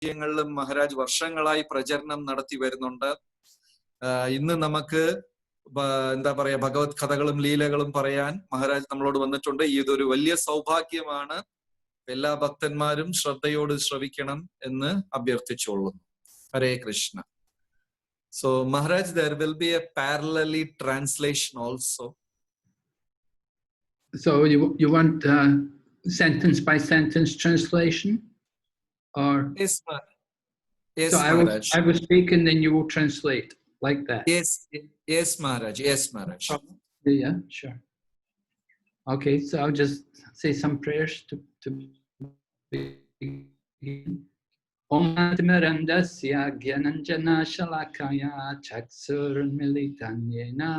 രാജ്യങ്ങളിലും മഹാരാജ് വർഷങ്ങളായി പ്രചരണം നടത്തി വരുന്നുണ്ട്. ഇന്ന് നമുക്ക് എന്താ പറയാ ഭഗവത് കഥകളും ലീലകളും പറയാൻ മഹാരാജ് നമ്മളോട് വന്നിട്ടുണ്ട്. ഇതൊരു വലിയ സൗഭാഗ്യമാണ്. എല്ലാ ഭക്തന്മാരും ശ്രദ്ധയോട് ശ്രവിക്കണം എന്ന് അഭ്യർത്ഥിച്ചുകൊള്ളുന്നു. ഹരേ Krishna. So Maharaj, there will be a parallelly translation also. So you want sentence by sentence translation, or yes, yes, so Maharaj. I will speak and then you will translate like that. Yes, Maharaj. Yes, Maharaj. Yeah, sure. Okay, so I'll just say some prayers to begin. Om Atmarandasya Gyananjana Shalakaya Chaksurunmilitanyena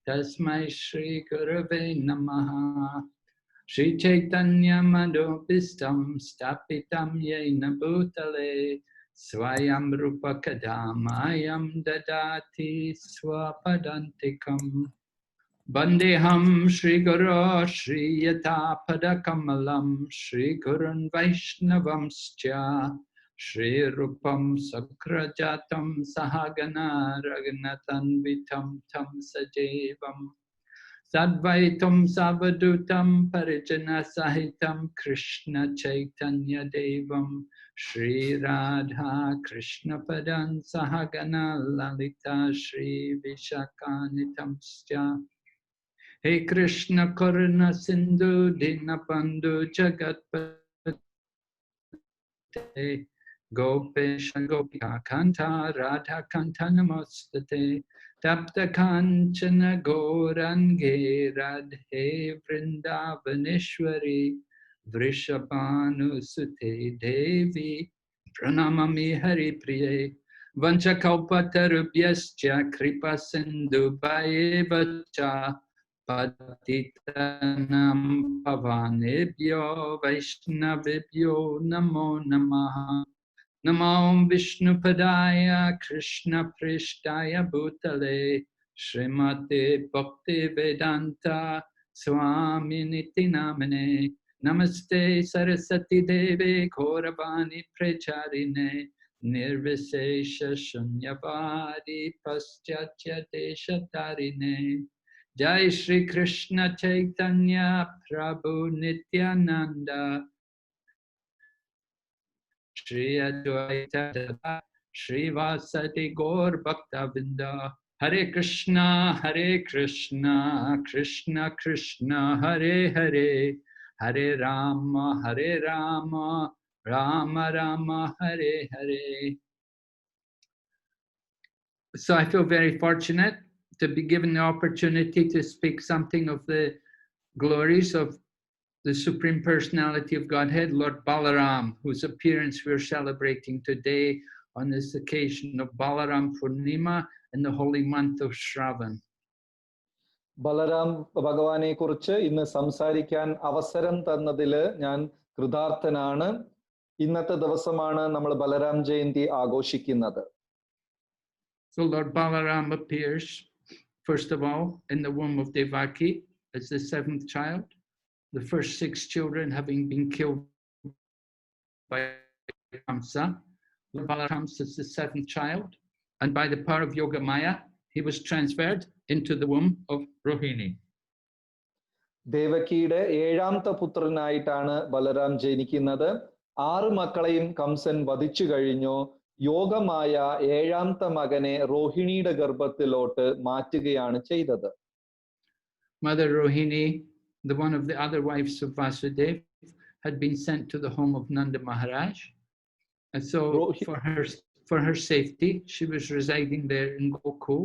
Tasmai Shri Gurave Namaha. Shri Chaitanya Madhopistam Stapitam Yena Bhutale Swayam Rupa Kadamayam Dadati Swapadantikam. Bandeham Shri Guru Shri Yata Padakamalam Shri Gurun Vaishnavamscha Shri Rupam Sakrajatam Sahagana Raghunathan Vitam Tam Sajevam Sadvaitam Savadutam Parijana Sahitam Krishna Chaitanya Devam Shri Radha Krishna Padan Sahagana Lalita Shri Vishakanitamscha. Hey Krishna Karuna Sindhu Dinabandhu Jagatpate Gopesha Gopika Kanta Radha Kanta Namastate Tapta Kanchana Gorange Radhe Vrindavaneshwari Vrishabhanu Sute Devi Pranamami Hari Priye Vanchakalpatarubhyascha Kripa Sindhu Bhayevacha Patitanam Pavanebhyo Vaishnavibhyo Namo Namaha. Namo Vishnu Padaya Krishna Prishtaya Bhutale Srimate Bhakti Vedanta Swami Niti Namane Namaste Saraswati Deve Gauravani Pracharine Nirvisesha Shunyavadi Paschatya Deshatarine Jai Shri Krishna Chaitanya Prabhu Nityananda Shri Advaita Shri Vasati Gaur Bhaktavinda Hare Krishna Krishna Krishna Hare Hare Hare Rama Rama Rama Hare Hare. So I feel very fortunate to be given the opportunity to speak something of the glories of the Supreme Personality of Godhead, Lord Balaram, whose appearance we're celebrating today on this occasion of Balram Poornima in the holy month of Shravan. Balaram Bhagavane Kuruche in the Samsarikan Avasaram Tanadile, Yan Krudarthanana, Inata Davasamana, Namal Balaram Jayanti Agoshikinada. So Lord Balaram appears, first of all, in the womb of Devaki as the seventh child, the first 6 children having been killed by Kamsa. Lord Balaram is the 7th child, and by the power of Yoga Maya, he was transferred into the womb of Rohini. Devakide ഏഴാമത്തെ പുത്രനായിട്ടാണ് ബലറാം ജനിക്കുന്നത്. 6 മക്കളെയും കംസൻ വധിച്ചു കഴിഞ്ഞു. യോഗമായ ഏഴാമത്തെ മകനെ രോഹിണിയുടെ ഗർഭത്തിലോട്ട് മാറ്റുകയാണ് ചെയ്തത്. Mother Rohini, the one of the other wives of Vasudeva, had been sent to the home of Nanda Maharaj, and so for her safety, she was residing there in Gokul,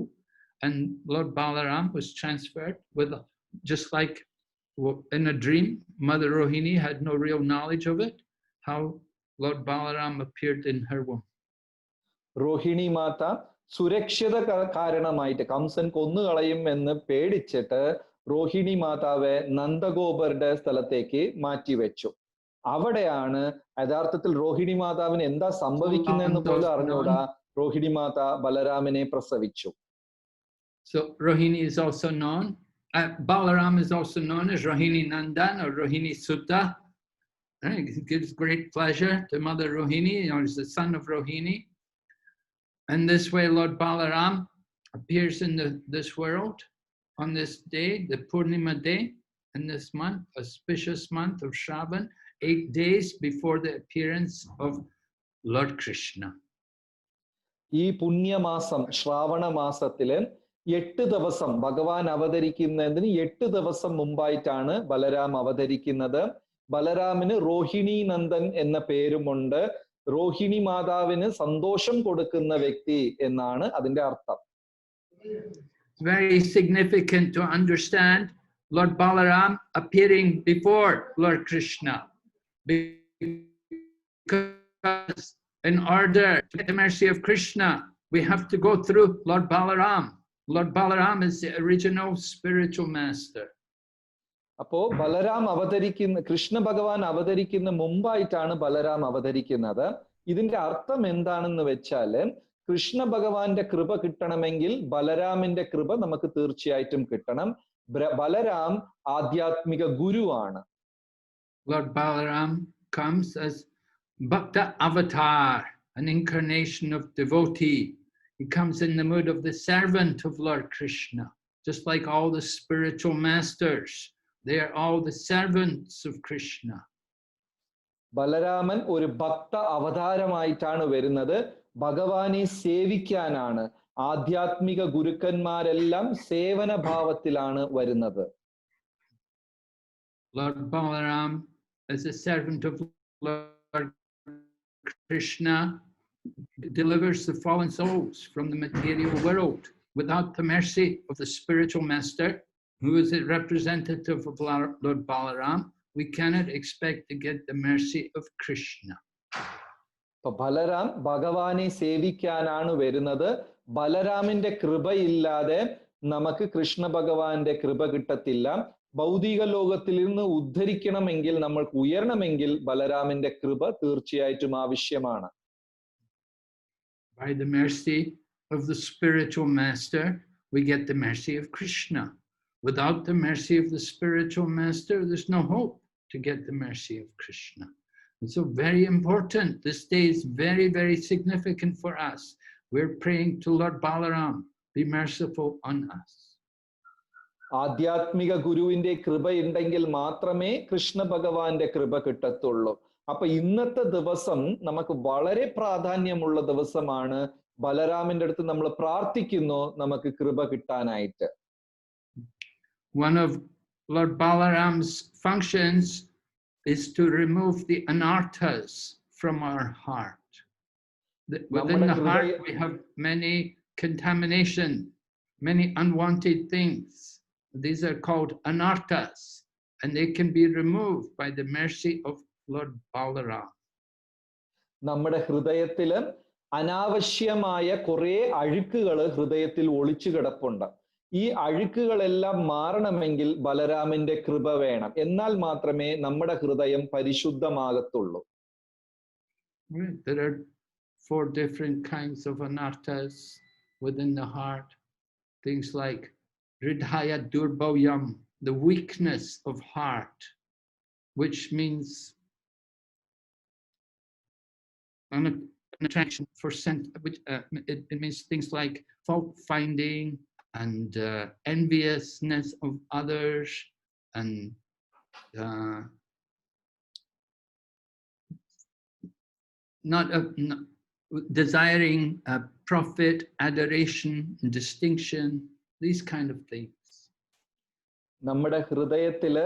and Lord Balaram was transferred with, just like in a dream. Mother Rohini had no real knowledge of it, how Lord Balaram appeared in her womb. Rohini Mata സുരക്ഷിത കാരണമായിട്ട് കംസൻ കൊന്നുകളയും എന്ന് പേടിച്ചിട്ട് രോഹിണി മാതാവെ നന്ദഗോപരുടെ സ്ഥലത്തേക്ക് മാറ്റിവെച്ചു. അവിടെയാണ് യഥാർത്ഥത്തിൽ രോഹിണി മാതാവിന് എന്താ സംഭവിക്കുന്നതെന്ന് പോലും അറിഞ്ഞൂടാ രോഹിണി മാതാ ബലരാമനെ പ്രസവിച്ചു. So Rohini is also known, Balaram is also known as Rohini Nandan or Rohini Sutta, Right? It gives great pleasure to Mother Rohini, he's the son of Rohini. And this way Lord Balaram appears in this world on this day, the Poornima day, in this month, auspicious month of Shravan, 8 days before the appearance of Lord Krishna. ഈ പുണ്യമാസം ശ്രാവണ മാസത്തില് 8 ദിവസം ഭഗവാൻ അവതരിക്കുന്നതിന് 8 ദിവസം മുമ്പായിട്ടാണ് ബലരാം അവതരിക്കുന്നത്. ബലരാമിന് രോഹിണി നന്ദൻ എന്ന പേരുമുണ്ട്. രോഹിണി മാതാവിന് സന്തോഷം കൊടുക്കുന്ന വ്യക്തി എന്നാണ് അതിന്റെ അർത്ഥം. Very significant to understand Lord Balaram appearing before Lord Krishna, because in order to get the mercy of Krishna, we have to go through Lord Balaram. Lord Balaram is the original spiritual master. അപ്പോ ബലരാം അവതരിക്കുന്ന കൃഷ്ണ ഭഗവാൻ അവതരിക്കുന്ന മുമ്പായിട്ടാണ് ബലരാം അവതരിക്കുന്നത്. ഇതിന്റെ അർത്ഥം എന്താണെന്ന് വെച്ചാല് കൃഷ്ണ ഭഗവാന്റെ കൃപ കിട്ടണമെങ്കിൽ ബലരാമിന്റെ കൃപ നമുക്ക് തീർച്ചയായിട്ടും കിട്ടണം. ബലരാം ആധ്യാത്മിക ഗുരുവാണ്. Lord Balaram comes as Bhakta avatar, an incarnation of devotee. He comes in the mood of the servant of Lord Krishna, just like all the spiritual masters. They are all the servants of Krishna. Balaraman ഒരു ഭക്ത അവതാരമായിട്ടാണ് വരുന്നത്. ഭഗവാനെ സേവിക്കാനാണ്. ആധ്യാത്മിക ഗുരുക്കന്മാരെല്ലാം സേവന ഭാവത്തിലാണ് വരുന്നത്. Lord Balaram, as a servant of Lord Krishna, delivers the fallen souls from the material world. Without the mercy of the spiritual master, who is a representative of Lord Balaram, we cannot expect to get the mercy of Krishna. Balaram ഭഗവാനെ സേവിക്കാനാണ് വരുന്നത്. ബലരാമിന്റെ കൃപയില്ലാതെ നമുക്ക് കൃഷ്ണ ഭഗവാന്റെ കൃപ കിട്ടത്തില്ല. ഭൗതിക ലോകത്തിൽ നിന്ന് ഉദ്ധരിക്കണമെങ്കിൽ, നമ്മൾക്ക് ഉയരണമെങ്കിൽ ബലരാമിന്റെ കൃപ തീർച്ചയായിട്ടും ആവശ്യമാണ്. By the mercy of the spiritual master, we get the mercy of Krishna. Without the mercy of the spiritual master, there's no hope to get the mercy of Krishna. And so very important. This day is very, very significant for us. We're praying to Lord Balaram, be merciful on us. ആധ്യാത്മിക ഗുരുവിന്റെ കൃപ ഉണ്ടെങ്കിൽ മാത്രമേ കൃഷ്ണ ഭഗവാന്റെ കൃപ കിട്ടത്തുള്ളൂ. അപ്പൊ ഇന്നത്തെ ദിവസം നമുക്ക് വളരെ പ്രാധാന്യമുള്ള ദിവസമാണ്. ബലരാമിന്റെ അടുത്ത് നമ്മൾ പ്രാർത്ഥിക്കുന്നു നമുക്ക് കൃപ കിട്ടാനായിട്ട്. One of Lord Balaram's functions is to remove the anarthas from our heart. Within the heart we have many contamination, many unwanted things. These are called anarthas, and they can be removed by the mercy of Lord Balaram. നമ്മുടെ ഹൃദയത്തില് അനാവശ്യമായ കുറെ അഴുക്കുകൾ ഹൃദയത്തിൽ ഒളിച്ചു കിടപ്പുണ്ട്. ഈ അഴുക്കുകളെല്ലാം മാറണമെങ്കിൽ ബലരാമിന്റെ കൃപ വേണം. എന്നാൽ മാത്രമേ നമ്മുടെ ഹൃദയം പരിശുദ്ധമാകത്തുള്ളൂ. There are 4 different kinds of anarthas within the heart. Things like Hridaya Durbhoyam, the weakness of heart, which means an attraction for it means things like fault finding and enviousness of others, and not desiring profit, adoration, distinction, these kind of things. നമ്മുടെ ഹൃദയത്തില്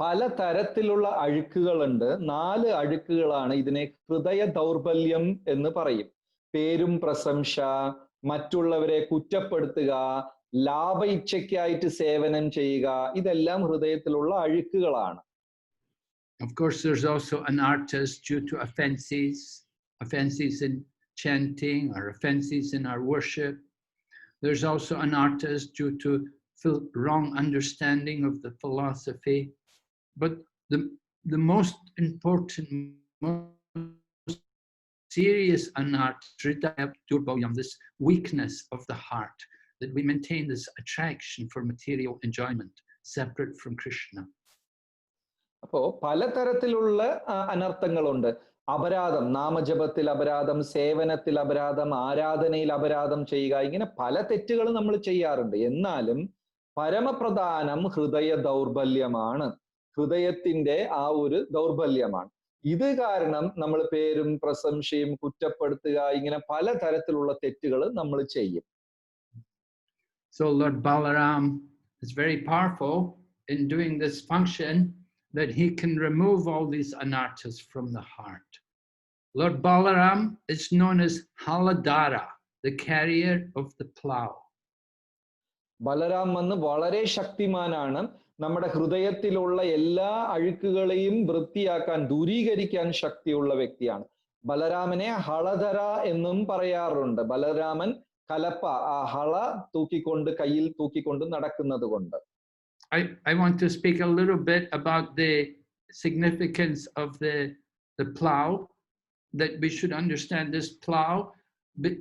പല തരത്തിലുള്ള അഴുക്കുകളുണ്ട്. 4 അഴുക്കുകളാണ്. ഇതിനെ ഹൃദയ ദൗർബല്യം എന്ന് പറയും. പേരും പ്രശംസ, മറ്റുള്ളവരെ കുറ്റപ്പെടുത്തുക, ലാഭ ഇച്ഛയ്ക്കായിട്ട് സേവനം ചെയ്യുക, ഇതെല്ലാം ഹൃദയത്തിലുള്ള അഴുക്കുകളാണ്. Of course, there's also anarthas due to offenses in chanting or offenses in our worship. There's also anarthas due to wrong understanding of the philosophy. But the most important, most serious anartha, this weakness of the heart, that we maintain this attraction for material enjoyment separate from Krishna. അപ്പോ പലതരത്തിലുള്ള അനർത്ഥങ്ങളുണ്ട്. അപരാധം, നാമജപത്തിൽ അപരാധം, സേവനത്തിൽ അപരാധം, ആരാധനയിൽ അപരാധം ചെയ്യുക, ഇങ്ങനെ പല തെറ്റുകൾ നമ്മൾ ചെയ്യാറുണ്ട്. എന്നാലും പരമപ്രധാനം ഹൃദയ ദൗർബല്യമാണ്, ഹൃദയത്തിന്റെ ആ ഒരു ദൗർബല്യമാണ്. ഇത് കാരണം നമ്മൾ പേരും പ്രശംസയും കുറ്റപ്പെടുത്തുക, ഇങ്ങനെ പലതരത്തിലുള്ള തെറ്റുകൾ നമ്മൾ ചെയ്യും. So Lord Balaram is very powerful in doing this function, that he can remove all these anarthas from the heart. Lord Balaram is known as Haladara, the carrier of the plow. Balaram വന്ന് വളരെ ശക്തിമാനാണ്. നമ്മുടെ ഹൃദയത്തിലുള്ള എല്ലാ അഴുക്കുകളെയും വൃത്തിയാക്കാൻ, ദൂരീകരിക്കാൻ ശക്തിയുള്ള വ്യക്തിയാണ്. ബലരാമനെ ഹളധര എന്നും പറയാറുണ്ട്. ബലരാമൻ കലപ്പ, ആ ഹള തൂക്കിക്കൊണ്ട്, കയ്യിൽ തൂക്കിക്കൊണ്ട് നടക്കുന്നത് കൊണ്ട്. I want to speak a little bit about the significance of the plow, that we should understand this plow.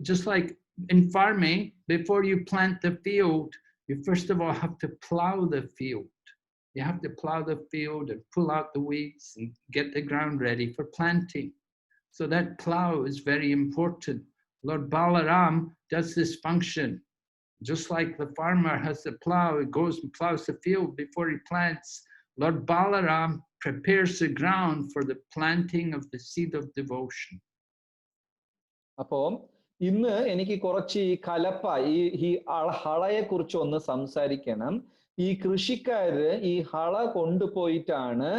Just like in farming, before you plant the field, you first of all have to plow the field. You have to plow the field and pull out the weeds and get the ground ready for planting. So that plow is very important. Lord Balaram does this function. Just like the farmer has the plow, he goes and plows the field before he plants. Lord Balaram prepares the ground for the planting of the seed of devotion. അപ്പോ ഇന്ന് എനിക്ക് കുറച്ച് ഈ കലപ്പ, ഈ ഹളയെ കുറിച്ച് ഒന്ന് സംസാരിക്കണം. ഈ കൃഷിക്കാര് ഈ ഹള കൊണ്ടുപോയിട്ടാണ്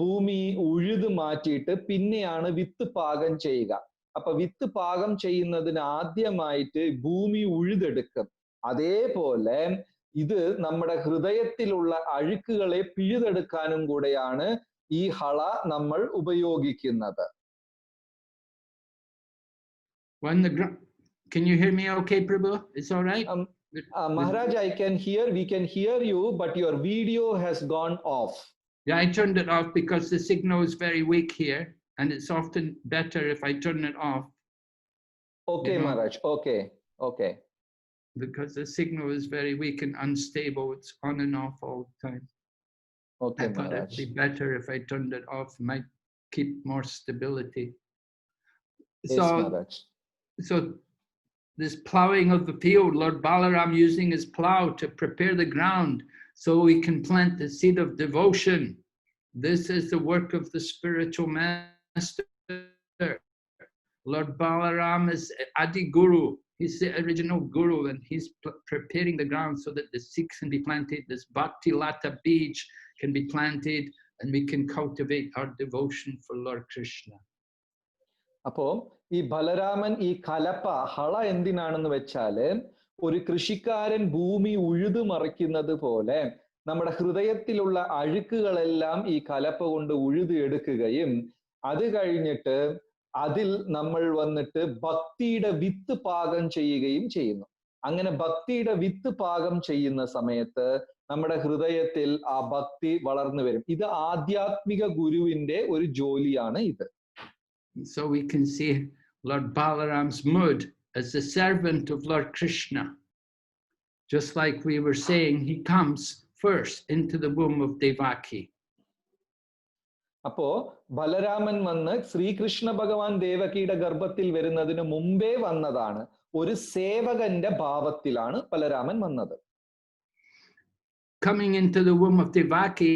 ഭൂമി ഉഴുതു മാറ്റിയിട്ട് പിന്നെയാണ് വിത്ത് പാകം ചെയ്യുക. അപ്പൊ വിത്ത് പാകം ചെയ്യുന്നതിന് ആദ്യമായിട്ട് ഭൂമി ഉഴുതെടുക്കും. അതേപോലെ ഇത് നമ്മുടെ ഹൃദയത്തിലുള്ള അഴുക്കുകളെ പിഴുതെടുക്കാനും കൂടെയാണ് ഈ ഹള നമ്മൾ ഉപയോഗിക്കുന്നത്. Can you hear me okay, Prabhu? It's all right? Maharaj, we can hear you, but your video has gone off. Yeah, I turned it off because the signal is very weak here, and it's often better if I turn it off. Okay, Maharaj, okay. Because the signal is very weak and unstable, it's on and off all the time. Okay, I thought Maharaj. it'd be better if I turned it off, it might keep more stability. Yes, Maharaj. So this plowing of the field, Lord Balaram using his plow to prepare the ground so we can plant the seed of devotion. This is the work of the spiritual master. Lord Balaram is Adi Guru. He's the original guru, and he's preparing the ground so that the seeds can be planted. This Bhakti Lata Beej can be planted, and we can cultivate our devotion for Lord Krishna. അപ്പോ ഈ ബലരാമൻ ഈ കലപ്പ, ഹള എന്തിനാണെന്ന് വെച്ചാല്, ഒരു കൃഷിക്കാരൻ ഭൂമി ഉഴുതു മറിക്കുന്നത് പോലെ നമ്മുടെ ഹൃദയത്തിലുള്ള അഴുക്കുകളെല്ലാം ഈ കലപ്പ കൊണ്ട് ഉഴുതു എടുക്കുകയും അത് കഴിഞ്ഞിട്ട് അതിൽ നമ്മൾ വന്നിട്ട് ഭക്തിയുടെ വിത്ത് പാകം ചെയ്യുകയും ചെയ്യുന്നു. അങ്ങനെ ഭക്തിയുടെ വിത്ത് പാകം ചെയ്യുന്ന സമയത്ത് നമ്മുടെ ഹൃദയത്തിൽ ആ ഭക്തി വളർന്നു വരും. ഇത് ആധ്യാത്മിക ഗുരുവിന്റെ ഒരു ജോലിയാണ് ഇത്. So we can see Lord Balaram's mood as the servant of Lord Krishna. Just like we were saying, he comes first into the womb of Devaki. അപ്പോ ബലരാമൻ വന്ന് ശ്രീകൃഷ്ണ ഭഗവാൻ ദേവകിയുടെ ഗർഭത്തിൽ വരുന്നതിന് മുമ്പേ വന്നതാണ്. ഒരു സേവകന്റെ ഭാവത്തിലാണ് ബലരാമൻ വന്നത്. Coming into the womb of Devaki,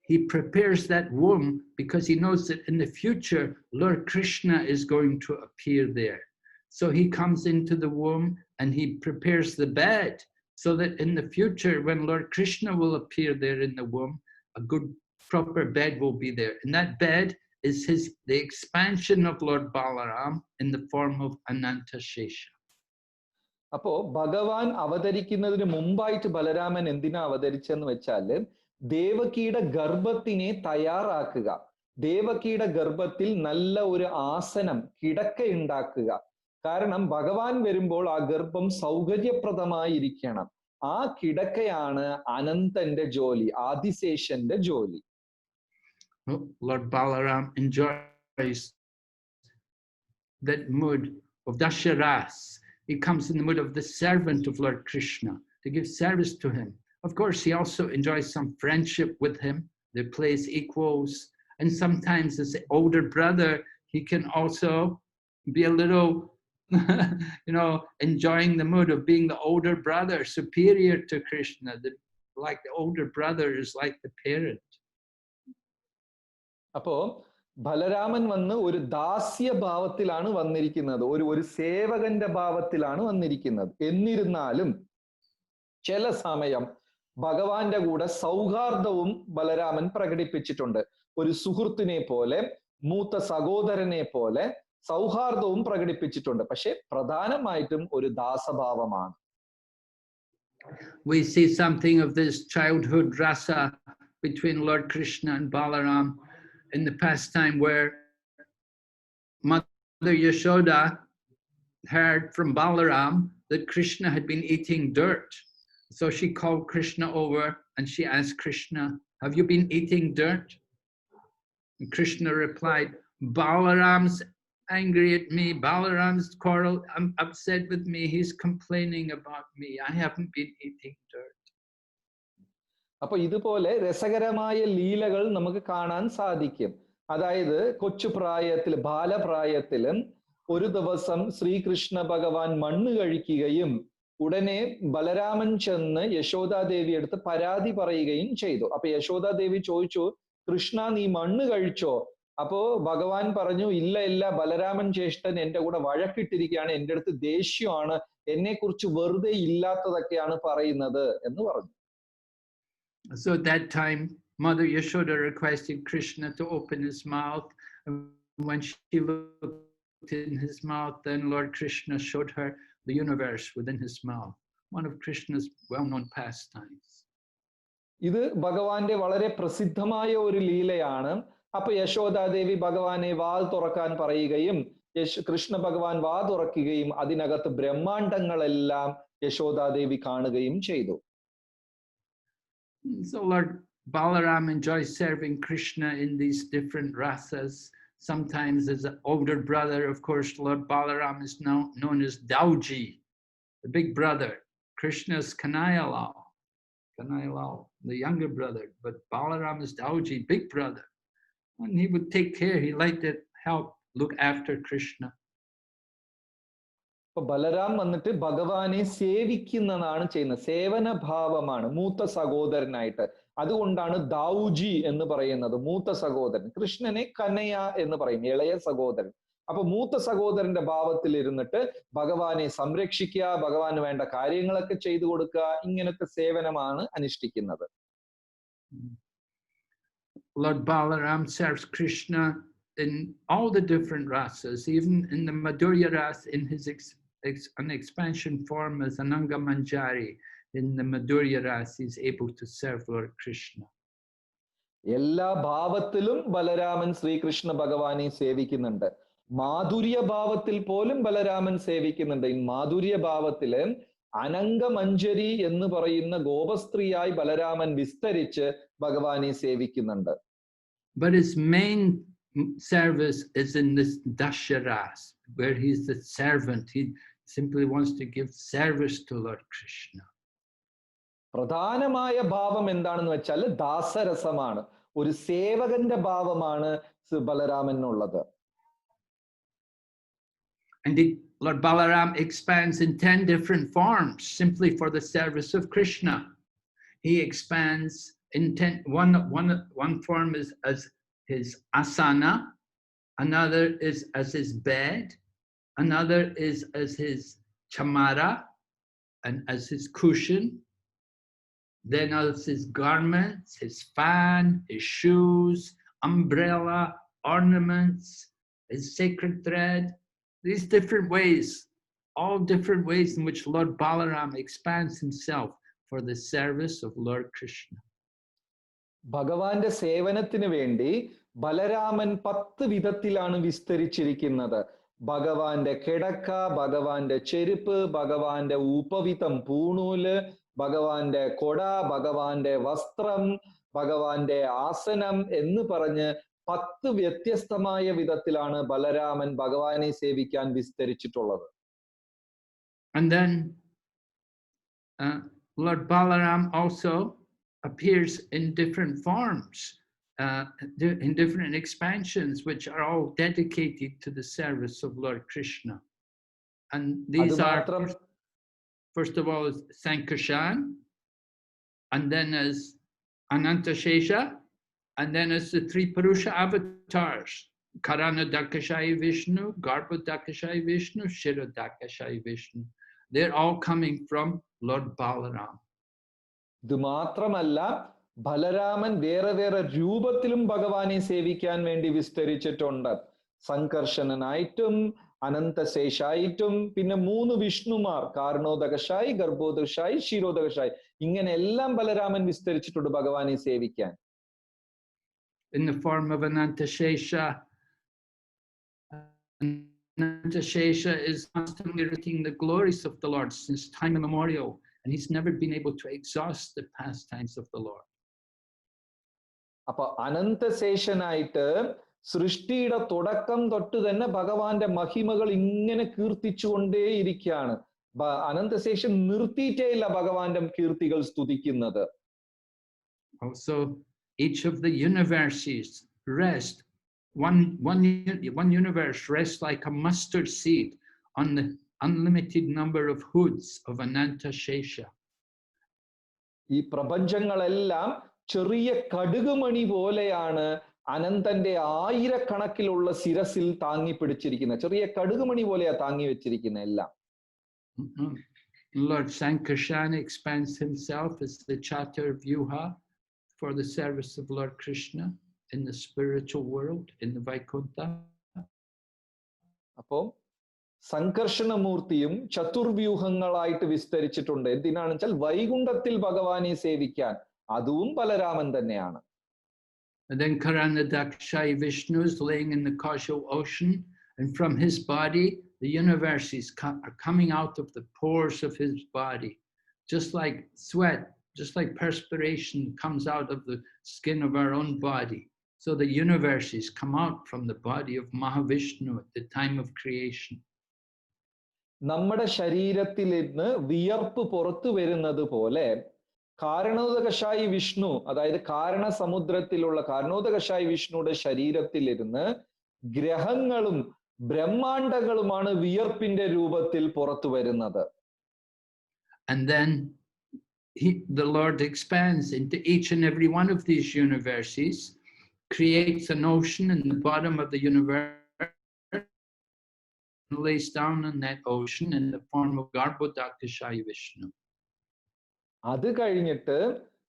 he prepares that womb because he knows that in the future, Lord Krishna is going to appear there. So he comes into the womb and he prepares the bed so that in the future, when Lord Krishna will appear there in the womb, a good proper bed will be there. And that bed is the expansion of Lord Balaram in the form of Ananta Shesha. അപ്പോ ഭഗവാൻ അവതരിക്കുന്നതിന് മുമ്പായിട്ട് ബലരാമൻ എന്തിനാ അവതരിച്ചെന്ന് വെച്ചാല് ദേവകിയുടെ ഗർഭത്തിനെ തയ്യാറാക്കുക, ദേവകിയുടെ ഗർഭത്തിൽ നല്ല ഒരു ആസനം, കിടക്കയുണ്ടാക്കുക. കാരണം ഭഗവാൻ വരുമ്പോൾ ആ ഗർഭം സൗകര്യപ്രദമായിരിക്കണം. ആ കിടക്കയാണ് അനന്തന്റെ ജോലി, ആദിശേഷന്റെ ജോലി. Lord Balaram enjoys that mood of Dasharas. He comes in the mood of the servant of Lord Krishna to give service to him. Of course, he also enjoys some friendship with him They play as equals. And sometimes as the older brother, he can also be a little, enjoying the mood of being the older brother, superior to Krishna. Like the older brother is like the parent. അപ്പോ ബലരാമൻ വന്ന് ഒരു ദാസ്യ ഭാവത്തിലാണ് വന്നിരിക്കുന്നത്, ഒരു സേവകന്റെ ഭാവത്തിലാണ് വന്നിരിക്കുന്നത്. എന്നിരുന്നാലും ചില സമയം ഭഗവാന്റെ കൂടെ സൗഹാർദ്ദവും ബലരാമൻ പ്രകടിപ്പിച്ചിട്ടുണ്ട്. ഒരു സുഹൃത്തിനെ പോലെ, മൂത്ത സഹോദരനെ പോലെ സൗഹാർദ്ദവും പ്രകടിപ്പിച്ചിട്ടുണ്ട്. പക്ഷെ പ്രധാനമായിട്ടും ഒരു ദാസഭാവമാണ്. We see something of this childhood rasa between Lord Krishna and Balaram in the pastime where Mother Yashoda heard from Balaram that Krishna had been eating dirt. So she called Krishna over and she asked Krishna, "Have you been eating dirt?" And Krishna replied, "Balaram's angry at me. Balaram's quarrel, I'm upset with me. He's complaining about me. I haven't been eating dirt." അപ്പൊ ഇതുപോലെ രസകരമായ ലീലകൾ നമുക്ക് കാണാൻ സാധിക്കും. അതായത് കൊച്ചുപ്രായത്തിൽ, ബാലപ്രായത്തിലും ഒരു ദിവസം ശ്രീകൃഷ്ണ ഭഗവാൻ മണ്ണ് കഴിക്കുകയും ഉടനെ ബലരാമൻ ചെന്ന് യശോദാദേവി അടുത്ത് പരാതി പറയുകയും ചെയ്തു. അപ്പൊ യശോദാദേവി ചോദിച്ചു, കൃഷ്ണ നീ മണ്ണ് കഴിച്ചോ? അപ്പോ ഭഗവാൻ പറഞ്ഞു, ഇല്ല, ബലരാമൻ ജ്യേഷ്ഠൻ എന്റെ കൂടെ വഴക്കിട്ടിരിക്കുകയാണ്, എന്റെ അടുത്ത് ദേഷ്യമാണ്, എന്നെ കുറിച്ച് വെറുതെ ഇല്ലാത്തതൊക്കെയാണ് പറയുന്നത് എന്ന് പറഞ്ഞു. So at that time, Mother Yashoda requested Krishna to open his mouth. And when she looked in his mouth, then Lord Krishna showed her the universe within his mouth. One of Krishna's well-known pastimes. ഇത് ഭഗവാന്റെ വളരെ പ്രസിദ്ധമായ ഒരു ലീലയാണ്. അപ്പൊ യശോദാദേവി ഭഗവാനെ വാ തുറക്കാൻ പറയുകയും കൃഷ്ണ ഭഗവാൻ വാ തുറക്കുകയും അതിനകത്ത് ബ്രഹ്മാണ്ടങ്ങളെല്ലാം യശോദാദേവി കാണുകയും ചെയ്തു. So Lord Balaram enjoys serving Krishna in these different rasas. Sometimes as an older brother, of course, Lord Balaram is now known as Dauji, the big brother. Krishna's Kanayalal, the younger brother, but Balaram is Dauji, big brother. And he would take care, he liked to help look after Krishna. അപ്പൊ ബലരാം വന്നിട്ട് ഭഗവാനെ സേവിക്കുന്നതാണ് ചെയ്യുന്നത്, സേവന ഭാവമാണ്, മൂത്ത സഹോദരനായിട്ട്. അതുകൊണ്ടാണ് ദൗജി എന്ന് പറയുന്നത്, മൂത്ത സഹോദരൻ. കൃഷ്ണനെ കനയ എന്ന് പറയും, ഇളയ സഹോദരൻ. അപ്പൊ മൂത്ത സഹോദരന്റെ ഭാവത്തിൽ ഇരുന്നിട്ട് ഭഗവാനെ സംരക്ഷിക്കുക, ഭഗവാന് വേണ്ട കാര്യങ്ങളൊക്കെ ചെയ്തു കൊടുക്കുക, ഇങ്ങനത്തെ സേവനമാണ് അനുഷ്ഠിക്കുന്നത്. Lord Balaram serves Krishna in all the different rasas, even in the Madhurya ras, in his an expansion form as Ananga Manjari. In the Madhurya ras, he's able to serve Lord Krishna. എല്ലാ ഭാവത്തിലും ബലരാമൻ ശ്രീകൃഷ്ണ ഭഗവാനെ സേവിക്കുന്നുണ്ട്. മാധുര്യ ഭാവത്തിൽ പോലും ബലരാമൻ സേവിക്കുന്നുണ്ട്. ഈ മാധുര്യ ഭാവത്തില് അനംഗമഞ്ജരി എന്ന് പറയുന്ന ഗോപസ്ത്രീയായി ബലരാമൻ വിസ്തരിച്ച് ഭഗവാനെ സേവിക്കുന്നുണ്ട്. But his main service is in this Dasharas, where he's the servant. He simply wants to give service to Lord Krishna. പ്രധാനമായ ഭാവം എന്താണെന്ന് വെച്ചാൽ ദാസരസമാണ്, ഒരു സേവകന്റെ ഭാവമാണ് ബലരാമനുള്ളത്. And Lord Balaram expands in 10 different forms simply for the service of Krishna. He expands in 10, one form is as his asana, another is as his bed, another is as his chamara and as his cushion, then as his garments, his fan, his shoes, umbrella, ornaments, his sacred thread. These different ways, all different ways in which Lord Balaram expands himself for the service of Lord Krishna. ഭഗവാന്റെ സേവനത്തിന് വേണ്ടി ബലരാമൻ 10 വിധത്തിലാണ് വിസ്തരിച്ചിരിക്കുന്നത്. ഭഗവാന്റെ കിടക്ക, ഭഗവാന്റെ ചെരുപ്പ്, ഭഗവാന്റെ ഉപവിതം പൂണൂല്, ഭഗവാന്റെ കൊട, ഭഗവാന്റെ വസ്ത്രം, ഭഗവാന്റെ ആസനം എന്ന് പറഞ്ഞ് 10 വ്യത്യസ്തമായ വിധത്തിലാണ് ബലരാമൻ ഭഗവാനെ സേവിക്കാൻ വിസ്തരിച്ചിട്ടുള്ളത്. And then Lord Balaram also appears in different forms. in different expansions, which are all dedicated to the service of Lord Krishna. And these are, first of all, Sankarshan, and then as Anantashesha, and then as the three Purusha avatars, Karana Dakashayi Vishnu, Garbha Dakashayi Vishnu, Shira Dakashayi Vishnu. They're all coming from Lord Balaram. ഇത് മാത്രമല്ല ബലരാമൻ വേറെ വേറെ രൂപത്തിലും ഭഗവാനെ സേവിക്കാൻ വേണ്ടി വിസ്തരിച്ചിട്ടുണ്ട്. സംകർഷണനായിട്ടും അനന്തശേഷായിട്ടും പിന്നെ 3 വിഷ്ണുമാർ, കാരണോദകശായി, ഗർഭോദകശായി, ക്ഷീരോദകശായി, ഇങ്ങനെ എല്ലാം ബലരാമൻ വിസ്തരിച്ചിട്ടുണ്ട് ഭഗവാനെ സേവിക്കാൻ. In the form of Anantashesha, Anantashesha is constantly repeating the glories of the Lord since time immemorial, and he's never been able to exhaust the pastimes of the Lord. അപ്പൊ അനന്തശേഷനായിട്ട് സൃഷ്ടിയുടെ തുടക്കം തൊട്ട് തന്നെ ഭഗവാന്റെ മഹിമകൾ ഇങ്ങനെ കീർത്തിച്ചുകൊണ്ടേയിരിക്കുകയാണ്. അനന്തശേഷൻ നിർത്തിയിട്ടേയില്ല ഭഗവാന്റെ കീർത്തികൾ സ്തുതിക്കുന്നത്. Also, each of the universes rest, one universe rests like a mustard seed on the unlimited number of hoods of Anantashesha. ഈ പ്രപഞ്ചങ്ങളെല്ലാം ചെറിയ കടുകുമണി പോലെയാണ് അനന്തന്റെ ആയിരക്കണക്കിലുള്ള ശിരസിൽ താങ്ങി പിടിച്ചിരിക്കുന്നത്. ചെറിയ കടുകുമണി പോലെയാ താങ്ങി വെച്ചിരിക്കുന്നത് എല്ലാം. Lord Sankarshan expands himself as the Chaturvyuha for the service of Lord Krishna in the spiritual world, in the Vaikuntha. അപ്പോ സംകർഷണമൂർത്തിയും ചതുർവ്യൂഹങ്ങളായിട്ട് വിസ്തരിച്ചിട്ടുണ്ട്. എന്തിനാണെന്ന് വെച്ചാൽ വൈകുണ്ഠത്തിൽ ഭഗവാനെ സേവിക്കാൻ. അതും ബലരാമൻ തന്നെയാണ്. And then Karanadakshayi Vishnu is laying in the causal ocean, and from his body the universes are coming out of the pores of his body, just like sweat, just like perspiration comes out of the skin of our own body. So the universes come out from the body of Mahavishnu at the time of creation. നമ്മുടെ ശരീരത്തിൽ നിന്ന് വിയർപ്പ് പുറത്തു വരുന്നത് പോലെ കാരണോദകശായി വിഷ്ണു, അതായത് കാരണസമുദ്രത്തിലുള്ള കാരണോദകശായി വിഷ്ണുയുടെ ശരീരത്തിലിരുന്ന് ഗ്രഹങ്ങളും ബ്രഹ്മാണ്ടങ്ങളുമാണ് വിയർപ്പിന്റെ രൂപത്തിൽ പുറത്തു വരുന്നത്. And then the Lord expands into each and every one of these universes, creates an ocean in the bottom of the universe, and lays down on that ocean in the form of Garbhodakashayi Vishnu. അത് കഴിഞ്ഞിട്ട്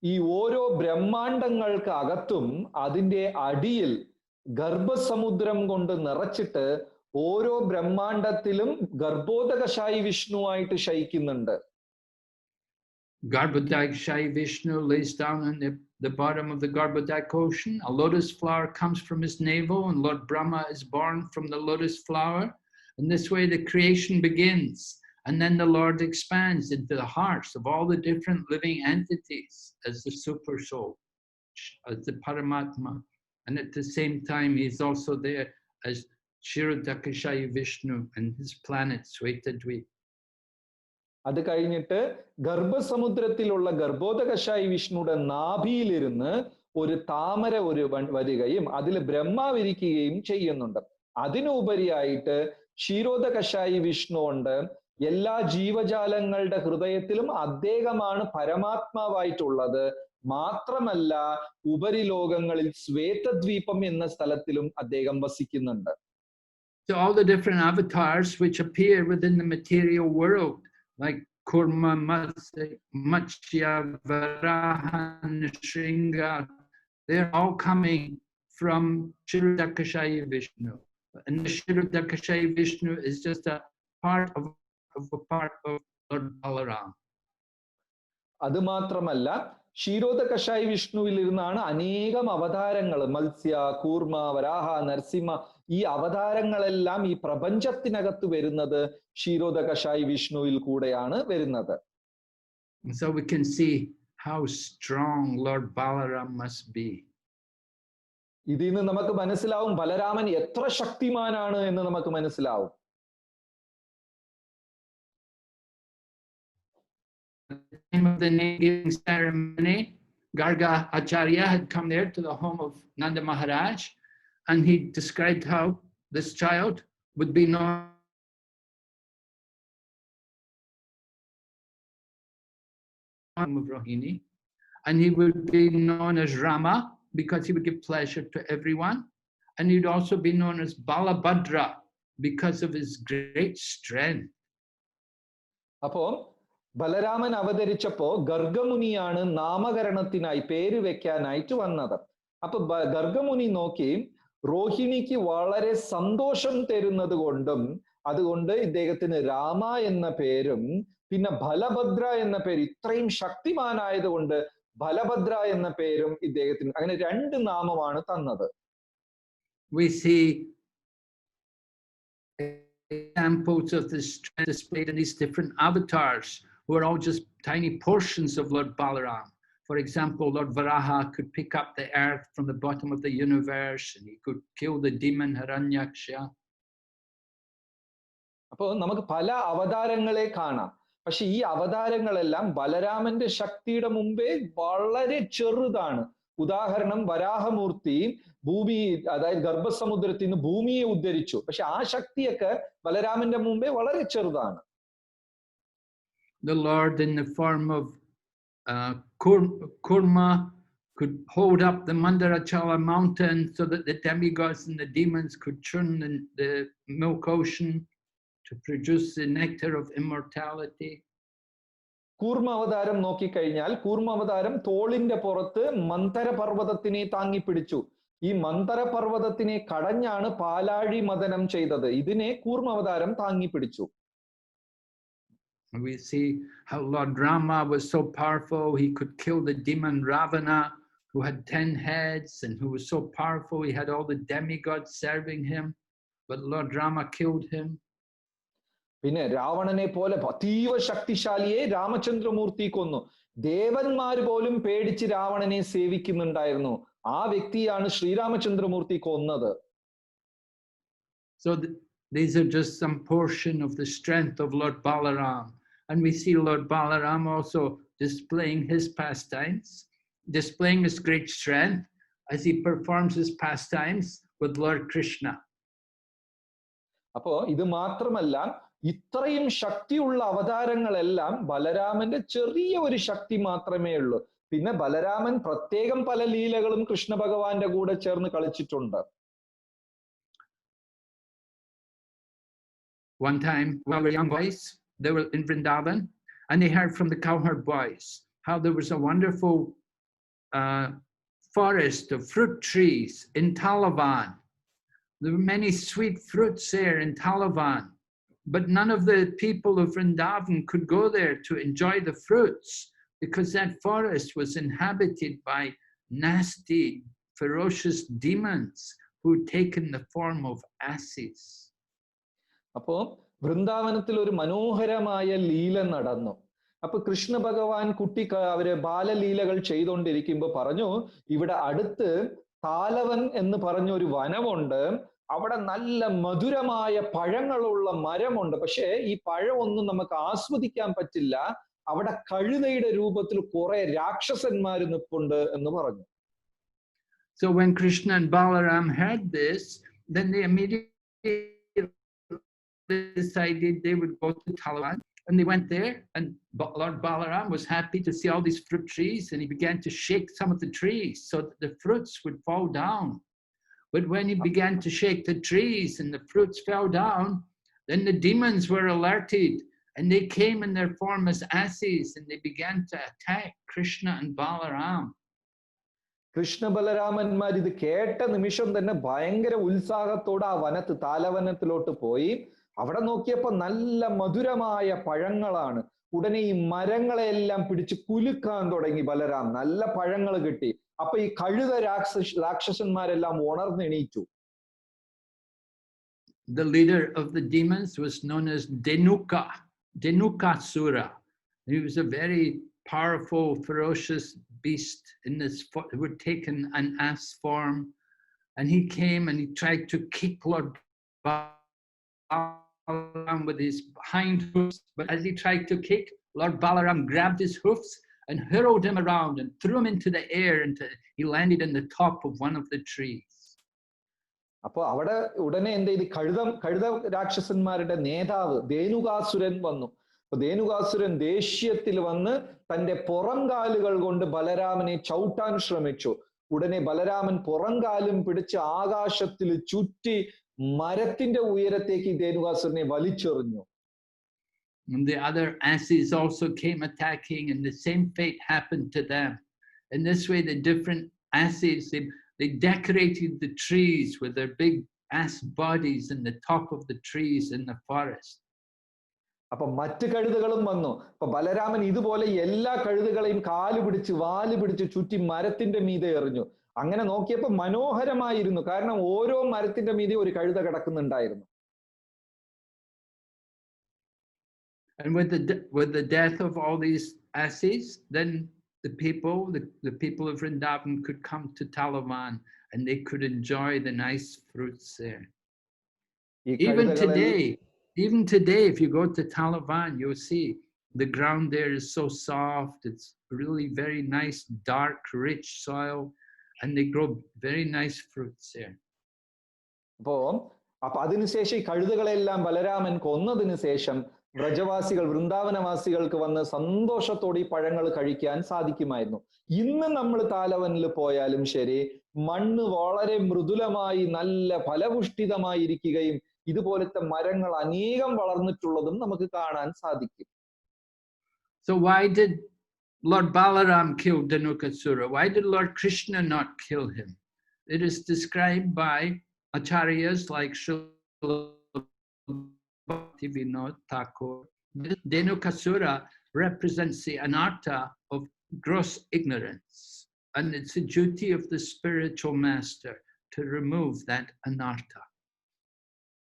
ഈ ഓരോ ബ്രഹ്മാണ്ടങ്ങൾക്ക് അകത്തും അതിന്റെ അടിയിൽ ഗർഭസമുദ്രം കൊണ്ട് നിറച്ചിട്ട് ഓരോ ബ്രഹ്മാണ്ടത്തിലും ഗർഭോദകശായി വിഷ്ണുവായിട്ട് ശയിക്കുന്നുണ്ട്. Garbhodakashayi Vishnu lays down on the bottom of the Garbhodak ocean. A lotus flower comes from his navel, and Lord Brahma is born from the lotus flower. And this way the creation begins. And then the Lord expands into the hearts of all the different living entities as the super soul, as the Paramatma. And at the same time, he's also there as Kshirodakashayi Vishnu and his planet Svetadvip. അത് കഴിഞ്ഞിട്ട് ഗർഭസമുദ്രത്തിലുള്ള ഗർഭോദകശായി വിഷ്ണുയുടെ നാഭിയിലിരുന്ന് ഒരു താമര വരികയും അതിൽ ബ്രഹ്മാവിരിക്കുകയും ചെയ്യുന്നുണ്ട്. അതിനുപരിയായിട്ട് ക്ഷീരോദകശായി വിഷ്ണു ഉണ്ട്. എല്ലാ ജീവജാലങ്ങളുടെ ഹൃദയത്തിലും അദ്ദേഹമാണ് പരമാത്മാവായിട്ടുള്ളത്. മാത്രമല്ല ഉപരിലോകങ്ങളിൽ ശ്വേതദ്വീപം എന്ന സ്ഥലത്തിലും അദ്ദേഹം വസിക്കുന്നുണ്ട്. So all the different avatars which appear within the material world, like Kurma, Matsya, Varaha, Nrsinga, they're all coming from Kshirodakashayi Vishnu. And the Kshirodakashayi Vishnu is just a part of Lord Balaram. അത് മാത്രമല്ല ക്ഷീരോദകശായി വിഷ്ണുവിൽ ഇരുന്നാണ് അനേകം അവതാരങ്ങൾ, മത്സ്യ, കൂർമ, വരാഹ, നരസിംഹ, ഈ അവതാരങ്ങളെല്ലാം ഈ പ്രപഞ്ചത്തിനകത്ത് വരുന്നത് ക്ഷീരോദകശായി വിഷ്ണുവിൽ കൂടെയാണ് വരുന്നത്. So we can see how strong Lord Balaram must be. ഇതിൽ നിന്ന് നമുക്ക് മനസ്സിലാവും ബലരാമൻ എത്ര ശക്തിമാനാണ് എന്ന് നമുക്ക് മനസ്സിലാവും. At the time of the name-giving ceremony, Garga Acharya had come there to the home of Nanda Maharaj, and he described how this child would be known of Rohini, and he would be known as Rama because he would give pleasure to everyone, and he'd also be known as Balabhadra because of his great strength. അപ്പോൾ ബലരാമൻ അവതരിച്ചപ്പോ ഗർഗമുനിയാണ് നാമകരണത്തിനായി പേര് വെക്കാനായിട്ട് വന്നത്. അപ്പൊ ഗർഗമുനി നോക്കി രോഹിണിക്ക് വളരെ സന്തോഷം തരുന്നത് കൊണ്ടും അതുകൊണ്ട് ഇദ്ദേഹത്തിന് രാമ എന്ന പേരും പിന്നെ ബലഭദ്ര എന്ന പേര് ഇത്രയും ശക്തിമാനായതുകൊണ്ട് ബലഭദ്ര എന്ന പേരും ഇദ്ദേഹത്തിന് അങ്ങനെ രണ്ട് നാമമാണ് തന്നത്. We see examples of this strength displayed in these different avatars who are all just tiny portions of Lord Balaram. For example, Lord Varaha could pick up the earth from the bottom of the universe and he could kill the demon Hiranyaksha. അപ്പോൾ നമുക്ക് പല അവതാരങ്ങളെ കാണാം. പക്ഷെ ഈ അവതാരങ്ങളെല്ലാം ബലരാമന്റെ ശക്തിയുടെ മുമ്പേ വളരെ ചെറുതാണ്. ഉദാഹരണം വരാഹമൂർത്തി ഭൂമി അതായത് ഗർഭസമുദ്രത്തിൽ നിന്ന് ഭൂമിയെ ഉദ്ധരിച്ചു. പക്ഷെ ആ ശക്തിയൊക്കെ ബലരാമന്റെ മുമ്പേ വളരെ ചെറുതാണ്. The Lord in the form of Kurma could hold up the Mandarachala mountain so that the demigods and the demons could churn the milk ocean to produce the nectar of immortality. കൂർമ്മ അവതാരം നോക്കിക്കഴിഞ്ഞാൽ കൂർമ്മ അവതാരം തോളിന്റെ പുറത്ത് മന്ഥര പർവ്വതത്തിനെ താങ്ങി പിടിച്ചു. ഈ മന്ഥര പർവ്വതത്തിനെ കടഞ്ഞാണ് പാലാഴി മദനം ചെയ്തത്. ഇതിനെ കൂർമ്മ അവതാരം താങ്ങി പിടിച്ചു. We see how Lord Rama was so powerful, he could kill the demon Ravana, who had 10 heads and who was so powerful, he had all the demigods serving him, but Lord Rama killed him. പിന്നെ രാവണനെ പോലെ അതീവ ശക്തിശാലിയെ രാമചന്ദ്രമൂർത്തി കൊന്നു. ദേവന്മാർ പോലും പേടിച്ച് രാവണനെ സേവിക്കുന്നുണ്ടായിരുന്നു. ആ വ്യക്തിയാണ് ശ്രീരാമചന്ദ്രമൂർത്തി കൊന്നത്. So these are just some portion of the strength of Lord Balaram. And we see Lord Balaram also displaying his pastimes, displaying his great strength as he performs his pastimes with Lord Krishna. അപ്പോ ഇത് മാത്രമല്ല, ഇത്രയും ശക്തിയുള്ള അവതാരങ്ങളെല്ലാം ബലരാമന്റെ ചെറിയ ഒരു ശക്തി മാത്രമേ ഉള്ളൂ. പിന്നെ ബലരാമൻ പ്രത്യേകം പല ലീലകളും കൃഷ്ണ ഭഗവാന്റെ കൂടെ ചേർന്ന് കളിച്ചിട്ടുണ്ട്. One time, while we were young boys, they were in Vrindavan, and they heard from the cowherd boys how there was a wonderful forest of fruit trees in Talavan. There were many sweet fruits there in Talavan, but none of the people of Vrindavan could go there to enjoy the fruits because that forest was inhabited by nasty, ferocious demons who had taken the form of asses. അപ്പോ വൃന്ദാവനത്തിൽ ഒരു മനോഹരമായ ലീല നടന്നു. അപ്പൊ കൃഷ്ണ ഭഗവാൻ അവര് ബാലലീലകൾ ചെയ്തുകൊണ്ടിരിക്കുമ്പോ പറഞ്ഞു, ഇവിടെ അടുത്ത് താലവൻ എന്ന് പറഞ്ഞ ഒരു വനമുണ്ട്, അവിടെ നല്ല മധുരമായ പഴങ്ങളുള്ള മരമുണ്ട്. പക്ഷെ ഈ പഴമൊന്നും നമുക്ക് ആസ്വദിക്കാൻ പറ്റില്ല, അവിടെ കഴുതയുടെ രൂപത്തിൽ കുറെ രാക്ഷസന്മാര് നിൽപ്പുണ്ട് എന്ന് പറഞ്ഞു. So when Krishna and Balaram heard this, then they immediately decided they would go to Talavan, and they went there, and Lord Balaram was happy to see all these fruit trees, and he began to shake some of the trees so that the fruits would fall down. But when he began to shake the trees and the fruits fell down, then the demons were alerted, and they came in their form as asses, and they began to attack Krishna and Balaram. Krishna ബലരാമന്മാർ ഇത് കേട്ട നിമിഷം തന്നെ ഭയങ്കര ഉത്സാഹത്തോടെ ആ താലവനത്തിലോട്ട് പോയി. അവിടെ നോക്കിയപ്പോ നല്ല മധുരമായ പഴങ്ങളാണ്. ഉടനെ ഈ മരങ്ങളെല്ലാം പിടിച്ച് കുലുക്കാൻ തുടങ്ങി ബലരാം. നല്ല പഴങ്ങൾ കിട്ടി. അപ്പൊ ഈ കഴുത രാക്ഷസന്മാരെല്ലാം ഉണർന്നെണീറ്റു. The leader of the demons was known as Dhenukasura. He was a very powerful, ferocious beast who had taken an ass form, and he came and he tried to kick Lord Balaram with his hind hoofs. But as he tried to kick, Lord Balaram grabbed his hoofs and hurled him around and threw him into the air until he landed in the top of one of the trees. അപ്പൊ അവിടെ ഉടനെ എന്ത് ചെയ്ത് കഴുത രാക്ഷസന്മാരുടെ നേതാവ് ധേനുകാസുരൻ വന്നു. അപ്പൊ ധേനുകാസുരൻ ദേഷ്യത്തിൽ വന്ന് തന്റെ പുറംകാലുകൾ കൊണ്ട് ബലരാമനെ ചവിട്ടാൻ ശ്രമിച്ചു. ഉടനെ ബലരാമൻ പുറംകാലും പിടിച്ച് ആകാശത്തിൽ ചുറ്റി മരത്തിന്റെ ഉയരത്തേക്ക് ധേനുകാസുരനെ വലിച്ചെറിഞ്ഞു. And the other asses also came attacking, and the same fate happened to them. In this way, the different asses, they decorated the trees with their big ass bodies in the top of the trees in the forest. അപ്പൊ മറ്റു കഴുതകളും വന്നു. അപ്പൊ ബലരാമൻ ഇതുപോലെ എല്ലാ കഴുതകളെയും കാല് പിടിച്ച് വാല് പിടിച്ച് ചുറ്റി മരത്തിന്റെ മീതെ എറിഞ്ഞു. അങ്ങനെ നോക്കിയപ്പോ മനോഹരമായിരുന്നു. കാരണം ഓരോ മരത്തിന്റെ മീതെ ഒരു കഴുത കിടക്കുന്നുണ്ടായിരുന്നു. And with the death of all these asses, then the people of Vrindavan could come to Talavan and they could enjoy the nice fruits there. Even today, if you go to Talavan, you'll see the ground there is so soft. It's really very nice, dark, rich soil, and they grow very nice fruits there. അപ്പൊ അതിനുശേഷം ഈ കഴുതകളെല്ലാം ബലരാമൻ കൊന്നതിന് ശേഷം വ്രജവാസികൾ വൃന്ദാവനവാസികൾക്ക് വന്ന് സന്തോഷത്തോടെ ഈ പഴങ്ങൾ കഴിക്കാൻ സാധിക്കുമായിരുന്നു. ഇന്ന് നമ്മൾ താലവനിൽ പോയാലും ശരി, മണ്ണ് വളരെ മൃദുലമായി നല്ല ഫലപുഷ്ടിതമായിരിക്കുകയും ഇതുപോലത്തെ മരങ്ങൾ അനേകം വളർന്നിട്ടുള്ളതും നമുക്ക് കാണാൻ സാധിക്കും. So why did Lord Balaram kill Dhenukasura? Why did Lord Krishna not kill him? It is described by acharyas like Srila Bhakti Thakur. Dhenukasura represents the anartha of gross ignorance, and it's the duty of the spiritual master to remove that anartha.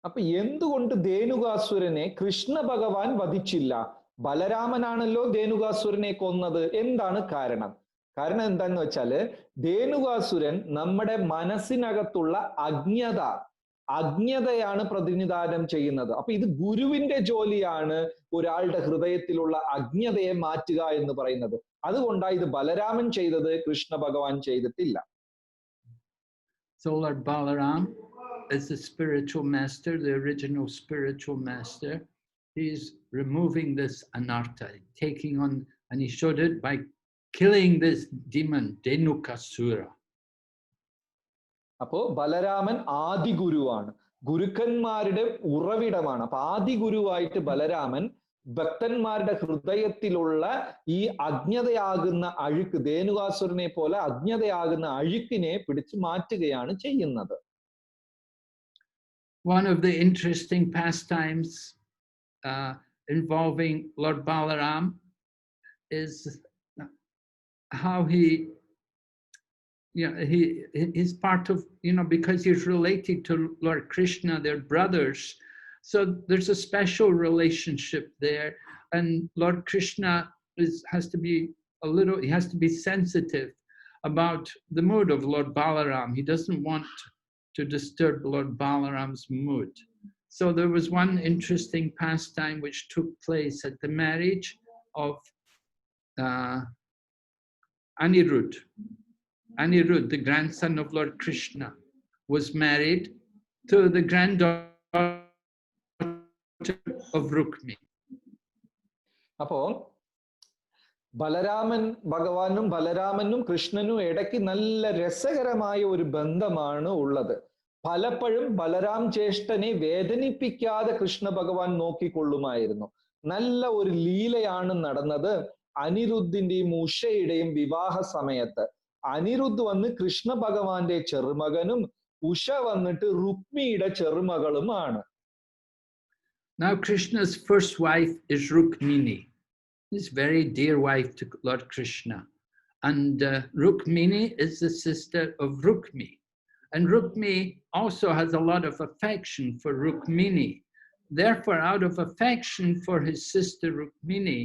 അപ്പൊ എന്തുകൊണ്ട് ധേനുകാസുരനെ കൃഷ്ണ ഭഗവാൻ വധിച്ചില്ല? ബലരാമനാണല്ലോ ധേനുകാസുരനെ കൊന്നത്. എന്താണ് കാരണം? കാരണം എന്താന്ന് വെച്ചാല് ധേനുകാസുരൻ നമ്മുടെ മനസ്സിനകത്തുള്ള അജ്ഞതയാണ് പ്രതിനിധാനം ചെയ്യുന്നത്. അപ്പൊ ഇത് ഗുരുവിന്റെ ജോലിയാണ് ഒരാളുടെ ഹൃദയത്തിലുള്ള അജ്ഞതയെ മാറ്റുക എന്ന് പറയുന്നത്. അതുകൊണ്ടാണ് ഇത് ബലരാമൻ ചെയ്തത്, കൃഷ്ണ ഭഗവാൻ ചെയ്തിട്ടില്ല. So Lord Balaram is the spiritual master, the original spiritual master. He's removing this anartha, taking on, and he showed it by killing this demon, Dhenukasura. അപ്പോ ബലരാമൻ ആദിഗുരുവാണ്, ഗുരുക്കന്മാരുടെ ഉറവിടമാണ്. അപ്പൊ ആദിഗുരുവായിട്ട് ബലരാമൻ ഭക്തന്മാരുടെ ഹൃദയത്തിലുള്ള ഈ അജ്ഞതയാകുന്ന അഴുക്ക്, ധേനുകാസുരനെ പോലെ അജ്ഞതയാകുന്ന അഴുക്കിനെ പിടിച്ചു മാറ്റുകയാണ് ചെയ്യുന്നത്. One of the interesting pastimes involving Lord Balaram is how he's part of, because he's related to Lord Krishna, they're brothers. So there's a special relationship there. And Lord Krishna has to be sensitive about the mood of Lord Balaram. He doesn't want to disturb Lord Balaram's mood. So there was one interesting pastime which took place at the marriage of Anirudh. Anirudh, the grandson of Lord Krishna, was married to the granddaughter of Rukmi. അപ്പോ ബലരാമനും കൃഷ്ണനും ഇടയ്ക്ക് നല്ല രസകരമായ ഒരു ബന്ധമാണ് ഉള്ളത്. പലപ്പോഴും ബലരാം ജ്യേഷ്ഠനെ വേദനിപ്പിക്കാതെ കൃഷ്ണ ഭഗവാൻ നോക്കിക്കൊള്ളുമായിരുന്നു. നല്ല ഒരു ലീലയാണ് നടന്നത് അനിരുദ്ധിന്റെയും ഉഷയുടെയും വിവാഹ സമയത്ത്. അനിരുദ്ധ് വന്ന് കൃഷ്ണ ഭഗവാന്റെ ചെറുമകനും ഉഷ വന്നിട്ട് രുക്മിയുടെ ചെറുമകളുമാണ്. Now Krishna's first wife is Rukmini. This very dear wife to Lord Krishna. And Rukmini is the sister of Rukmi. And Rukmi also has a lot of affection for Rukmini. Therefore, out of affection for his sister Rukmini,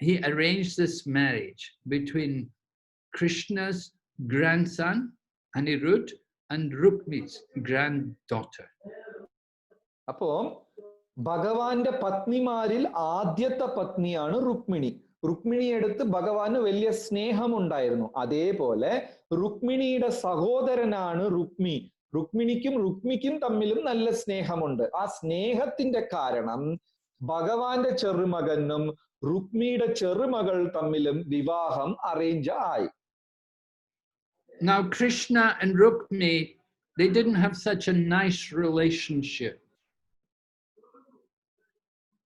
he arranged this marriage between Krishna's grandson, Anirudh, and Rukmi's granddaughter. അപ്പോ ഭഗവാന്റെ പത്നിമാരിൽ ആദ്യത്തെ പത്നിയാണ് രുക്മിണി. രുക്മിണിയെടുത്ത് ഭഗവാന് വലിയ സ്നേഹമുണ്ടായിരുന്നു. അതേപോലെ രുക്മിണിയുടെ സഹോദരനാണ് രുക്മി. രുക്മിണിക്കും തമ്മിലും നല്ല സ്നേഹമുണ്ട്. ആ സ്നേഹത്തിന്റെ കാരണം ഭഗവാന്റെ ചെറുമകനും രുക്മിയുടെ ചെറുമകൾ തമ്മിലും വിവാഹം അറേഞ്ച് ആയി. Now Krishna and Rukmi, they didn't have such a nice relationship.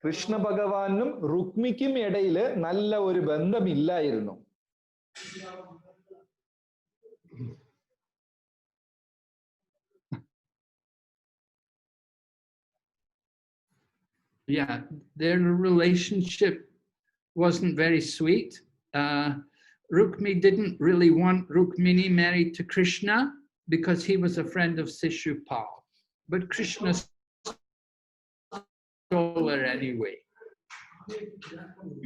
Krishna ഭഗവാനും രുക്മിക്കും ഇടയിൽ നല്ല ഒരു ബന്ധമില്ലായിരുന്നു. Yeah, their relationship wasn't very sweet. Rukmi didn't really want Rukmini married to Krishna because he was a friend of Shishupal. But Krishna stole her anyway.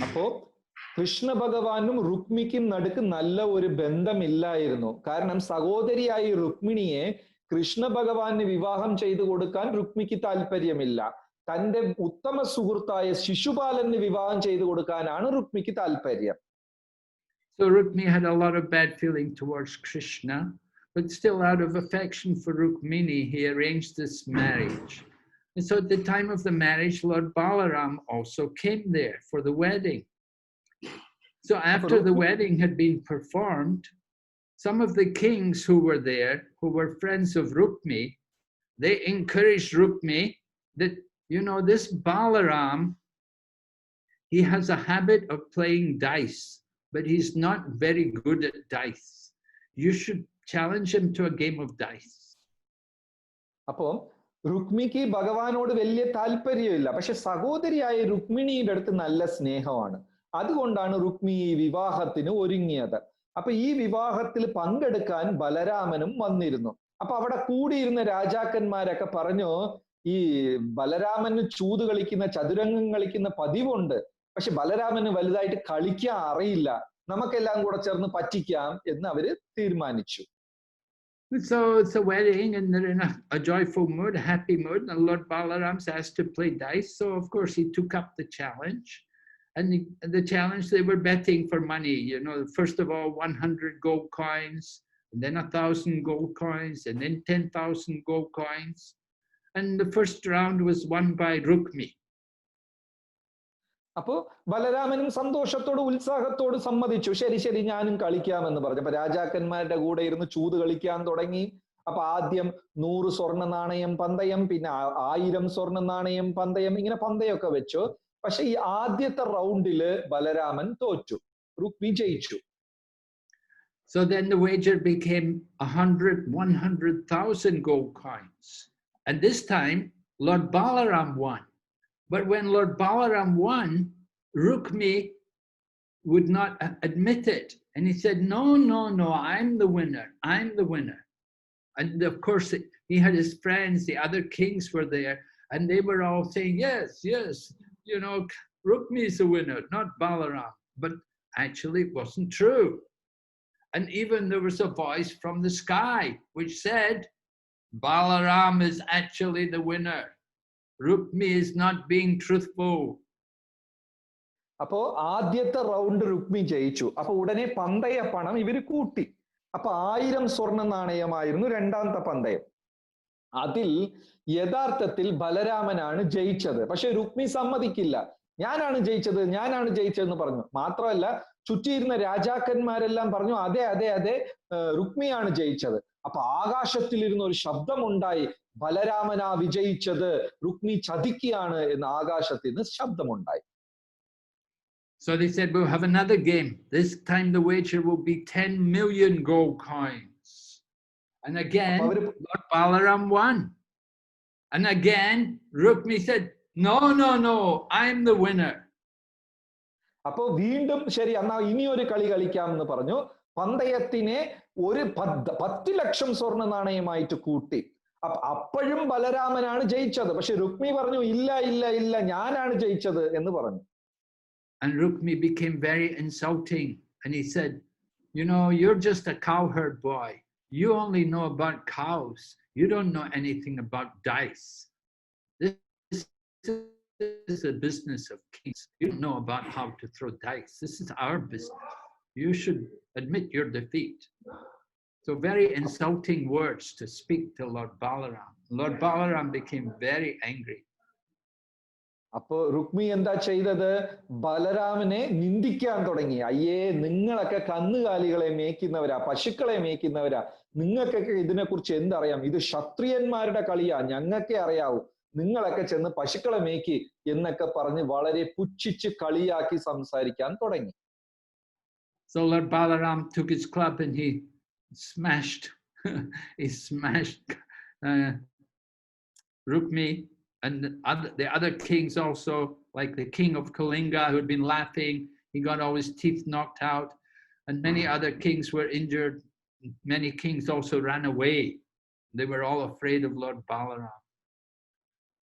അപ്പോ കൃഷ്ണ ഭഗവാനും രുക്മിക്കും നടുക്ക് നല്ല ഒരു ബന്ധമില്ലായിരുന്നു. കാരണം സഹോദരിയായി രുക്മിണിയെ കൃഷ്ണ ഭഗവാന് വിവാഹം ചെയ്തു കൊടുക്കാൻ രുക്മിക്ക് താല്പര്യമില്ല. തന്റെ ഉത്തമ സുഹൃത്തായ ശിശുപാലന് വിവാഹം ചെയ്തു കൊടുക്കാനാണ് രുക്മിക്ക് താല്പര്യം. So Rukmi had a lot of bad feeling towards Krishna, but still out of affection for Rukmini, he arranged this marriage. And so at the time of the marriage, Lord Balaram also came there for the wedding. So after the wedding had been performed, some of the kings who were there, who were friends of Rukmi, they encouraged Rukmi that, you know, this Balaram, he has a habit of playing dice, but he's not very good at dice. You should challenge him to a game of dice. അപ്പോ രുക്മിക്ക് ഭഗവാനോട് വലിയ താല്പര്യമില്ല. പക്ഷെ സഹോദരിയായ രുക്മിണിയുടെ അടുത്ത് നല്ല സ്നേഹമാണ്. അതുകൊണ്ടാണ് രുക്മി ഈ വിവാഹത്തിന് ഒരുങ്ങിയത്. അപ്പൊ ഈ വിവാഹത്തിൽ പങ്കെടുക്കാൻ ബലരാമനും വന്നിരുന്നു. അപ്പൊ അവിടെ കൂടിയിരുന്ന രാജാക്കന്മാരൊക്കെ പറഞ്ഞു, ഈ ബലരാമന് ചൂത് കളിക്കുന്ന, ചതുരംഗം കളിക്കുന്ന പതിവുണ്ട്. പക്ഷെ ബലരാമന് വലുതായിട്ട് കളിക്കാൻ അറിയില്ല. നമുക്കെല്ലാം കൂടെ ചേർന്ന് പറ്റിക്കാം എന്ന് അവര് തീരുമാനിച്ചു. So it's a wedding and they're in a joyful mood, a happy mood, and Lord Balaram's asked to play dice. So of course he took up the challenge. And the challenge, they were betting for money. You know, first of all, 100 gold coins, and then 1,000 gold coins, and then 10,000 gold coins. And the first round was won by Rukmi. അപ്പോ ബലരാമനും സന്തോഷത്തോട് ഉത്സാഹത്തോട് സമ്മതിച്ചു. ശരി ശരി, ഞാനും കളിക്കാമെന്ന് പറഞ്ഞു. അപ്പൊ രാജാക്കന്മാരുടെ കൂടെ ഇരുന്ന് ചൂത് കളിക്കാൻ തുടങ്ങി. അപ്പൊ ആദ്യം 100 സ്വർണ്ണ നാണയം പന്തയം, പിന്നെ 1000 സ്വർണ്ണ നാണയം പന്തയം, ഇങ്ങനെ പന്തയമൊക്കെ വെച്ചു. പക്ഷെ ഈ ആദ്യത്തെ റൗണ്ടില് ബലരാമൻ തോറ്റു, രുക്മി ജയിച്ചു. So then the wager became 100,000 gold coins. And this time, Lord Balaram won. But when Lord Balaram won, Rukmi would not admit it. And he said, no, I'm the winner. I'm the winner. And of course, he had his friends, the other kings were there, and they were all saying, yes, you know, Rukmi is the winner, not Balaram. But actually, it wasn't true. And even there was a voice from the sky which said, Balaram is actually the winner. Rukmi is not being truthful. അപ്പോ ആദ്യത്തെ round Rukmi ജയിച്ചു. അപ്പൊ ഉടനെ പന്തയ പണം ഇവര് കൂട്ടി. അപ്പൊ 1000 സ്വർണ്ണ നാണയമായിരുന്നു രണ്ടാമത്തെ പന്തയം. അതിൽ യഥാർത്ഥത്തിൽ ബലരാമനാണ് ജയിച്ചത്. പക്ഷെ രുക്മി സമ്മതിക്കില്ല. ഞാനാണ് ജയിച്ചതെന്ന് പറഞ്ഞു. മാത്രമല്ല, ചുറ്റിയിരുന്ന രാജാക്കന്മാരെല്ലാം പറഞ്ഞു, അതെ രുക്മിയാണ് ജയിച്ചത്. അപ്പൊ ആകാശത്തിലിരുന്ന ഒരു ശബ്ദമുണ്ടായി, ബലരാമനാ വിജയിച്ചത്, രുക്മി ചതിക്കുകയാണ് എന്ന് ആകാശത്തിൽ നിന്ന് ശബ്ദമുണ്ടായി. So they said, we'll have another game. This time the wager will be 10 million gold coins. And again, Lord Balaram won. And again, Rukmi said, no, I'm the winner. അപ്പോ വീണ്ടും ശരി, എന്നാ ഇനി ഒരു കളി കളിക്കാമെന്ന് പറഞ്ഞു. പന്തയത്തിനെ ഒരു 10 ലക്ഷം സ്വർണ്ണ നാണയമായിട്ട് കൂട്ടി. അപ്പോഴും ബലരാമനാണ് ജയിച്ചത്. പക്ഷെ രുക്മി പറഞ്ഞു, ഇല്ല ഞാനാണ് ജയിച്ചത് എന്ന് പറഞ്ഞു. And Rukmi became very insulting. And he said, you know, you're just a cowherd boy. You only know about cows. You don't know anything about dice. This is the business of kings. You don't know about how to throw dice. This is our business. You should admit your defeat. So very insulting words to speak to Lord Balaram. Lord Balaram became very angry. അപ്പൊ രുക്മി എന്താ ചെയ്തത്? ബലരാമനെ നിന്ദിക്കാൻ തുടങ്ങി. അയ്യേ, നിങ്ങളൊക്കെ കന്നുകാലികളെ മേയ്ക്കുന്നവരാ, പശുക്കളെ മേയ്ക്കുന്നവരാ, നിങ്ങൾക്കൊക്കെ ഇതിനെക്കുറിച്ച് എന്തറിയാം? ഇത് ക്ഷത്രിയന്മാരുടെ കളിയാ, ഞങ്ങൾക്കേ അറിയാവൂ, നിങ്ങളൊക്കെ ചെന്ന് പശുക്കളെ മേയ്ക്കി എന്നൊക്കെ പറഞ്ഞ് വളരെ പുച്ഛിച്ച് കളിയാക്കി സംസാരിക്കാൻ തുടങ്ങി. So Lord Balaram took his club and he smashed Rukmi and the other kings also, like the king of Kalinga who had been laughing, he got all his teeth knocked out, and many other kings were injured. Many kings also ran away. They were all afraid of Lord Balaram.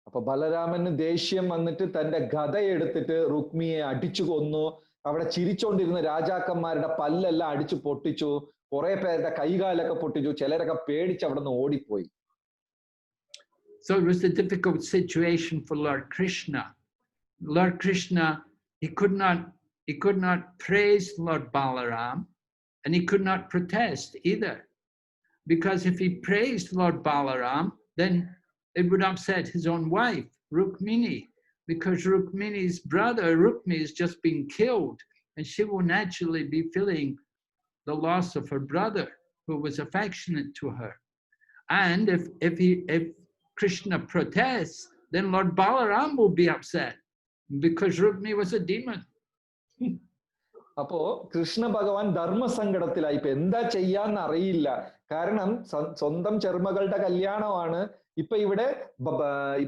അപ്പൊ ബലരാമന് ദേഷ്യം വന്നിട്ട് തന്റെ ഗദ എടുത്തിട്ട് രുക്മിയെ അടിച്ചു കൊന്നു. അവിടെ ചിരിച്ചോണ്ടിരുന്ന രാജാക്കന്മാരുടെ പല്ലെല്ലാം അടിച്ചു പൊട്ടിച്ചു. കുറെ പേരുടെ കൈകാലൊക്കെ പൊട്ടിച്ചു. ചിലരൊക്കെ പേടിച്ച് അവിടെ നിന്ന് ഓടിപ്പോയി. So it was a difficult situation for Lord Krishna. Lord Krishna, he could not praise Lord Balaram, and he could not protest either. Because if he praised Lord Balaram, then it would upset his own wife, Rukmini, because Rukmini's brother, Rukmi, is just being killed, and she will naturally be feeling the loss of her brother, who was affectionate to her. And if Krishna protests, then Lord Balaram will be upset, because Rukmi was a demon. അപ്പോ കൃഷ്ണ ഭഗവാൻ ധർമ്മസങ്കടത്തിലായി. ഇപ്പൊ എന്താ ചെയ്യാന്ന് അറിയില്ല. കാരണം സ്വന്തം ചെറുമകളുടെ കല്യാണമാണ്. ഇപ്പൊ ഇവിടെ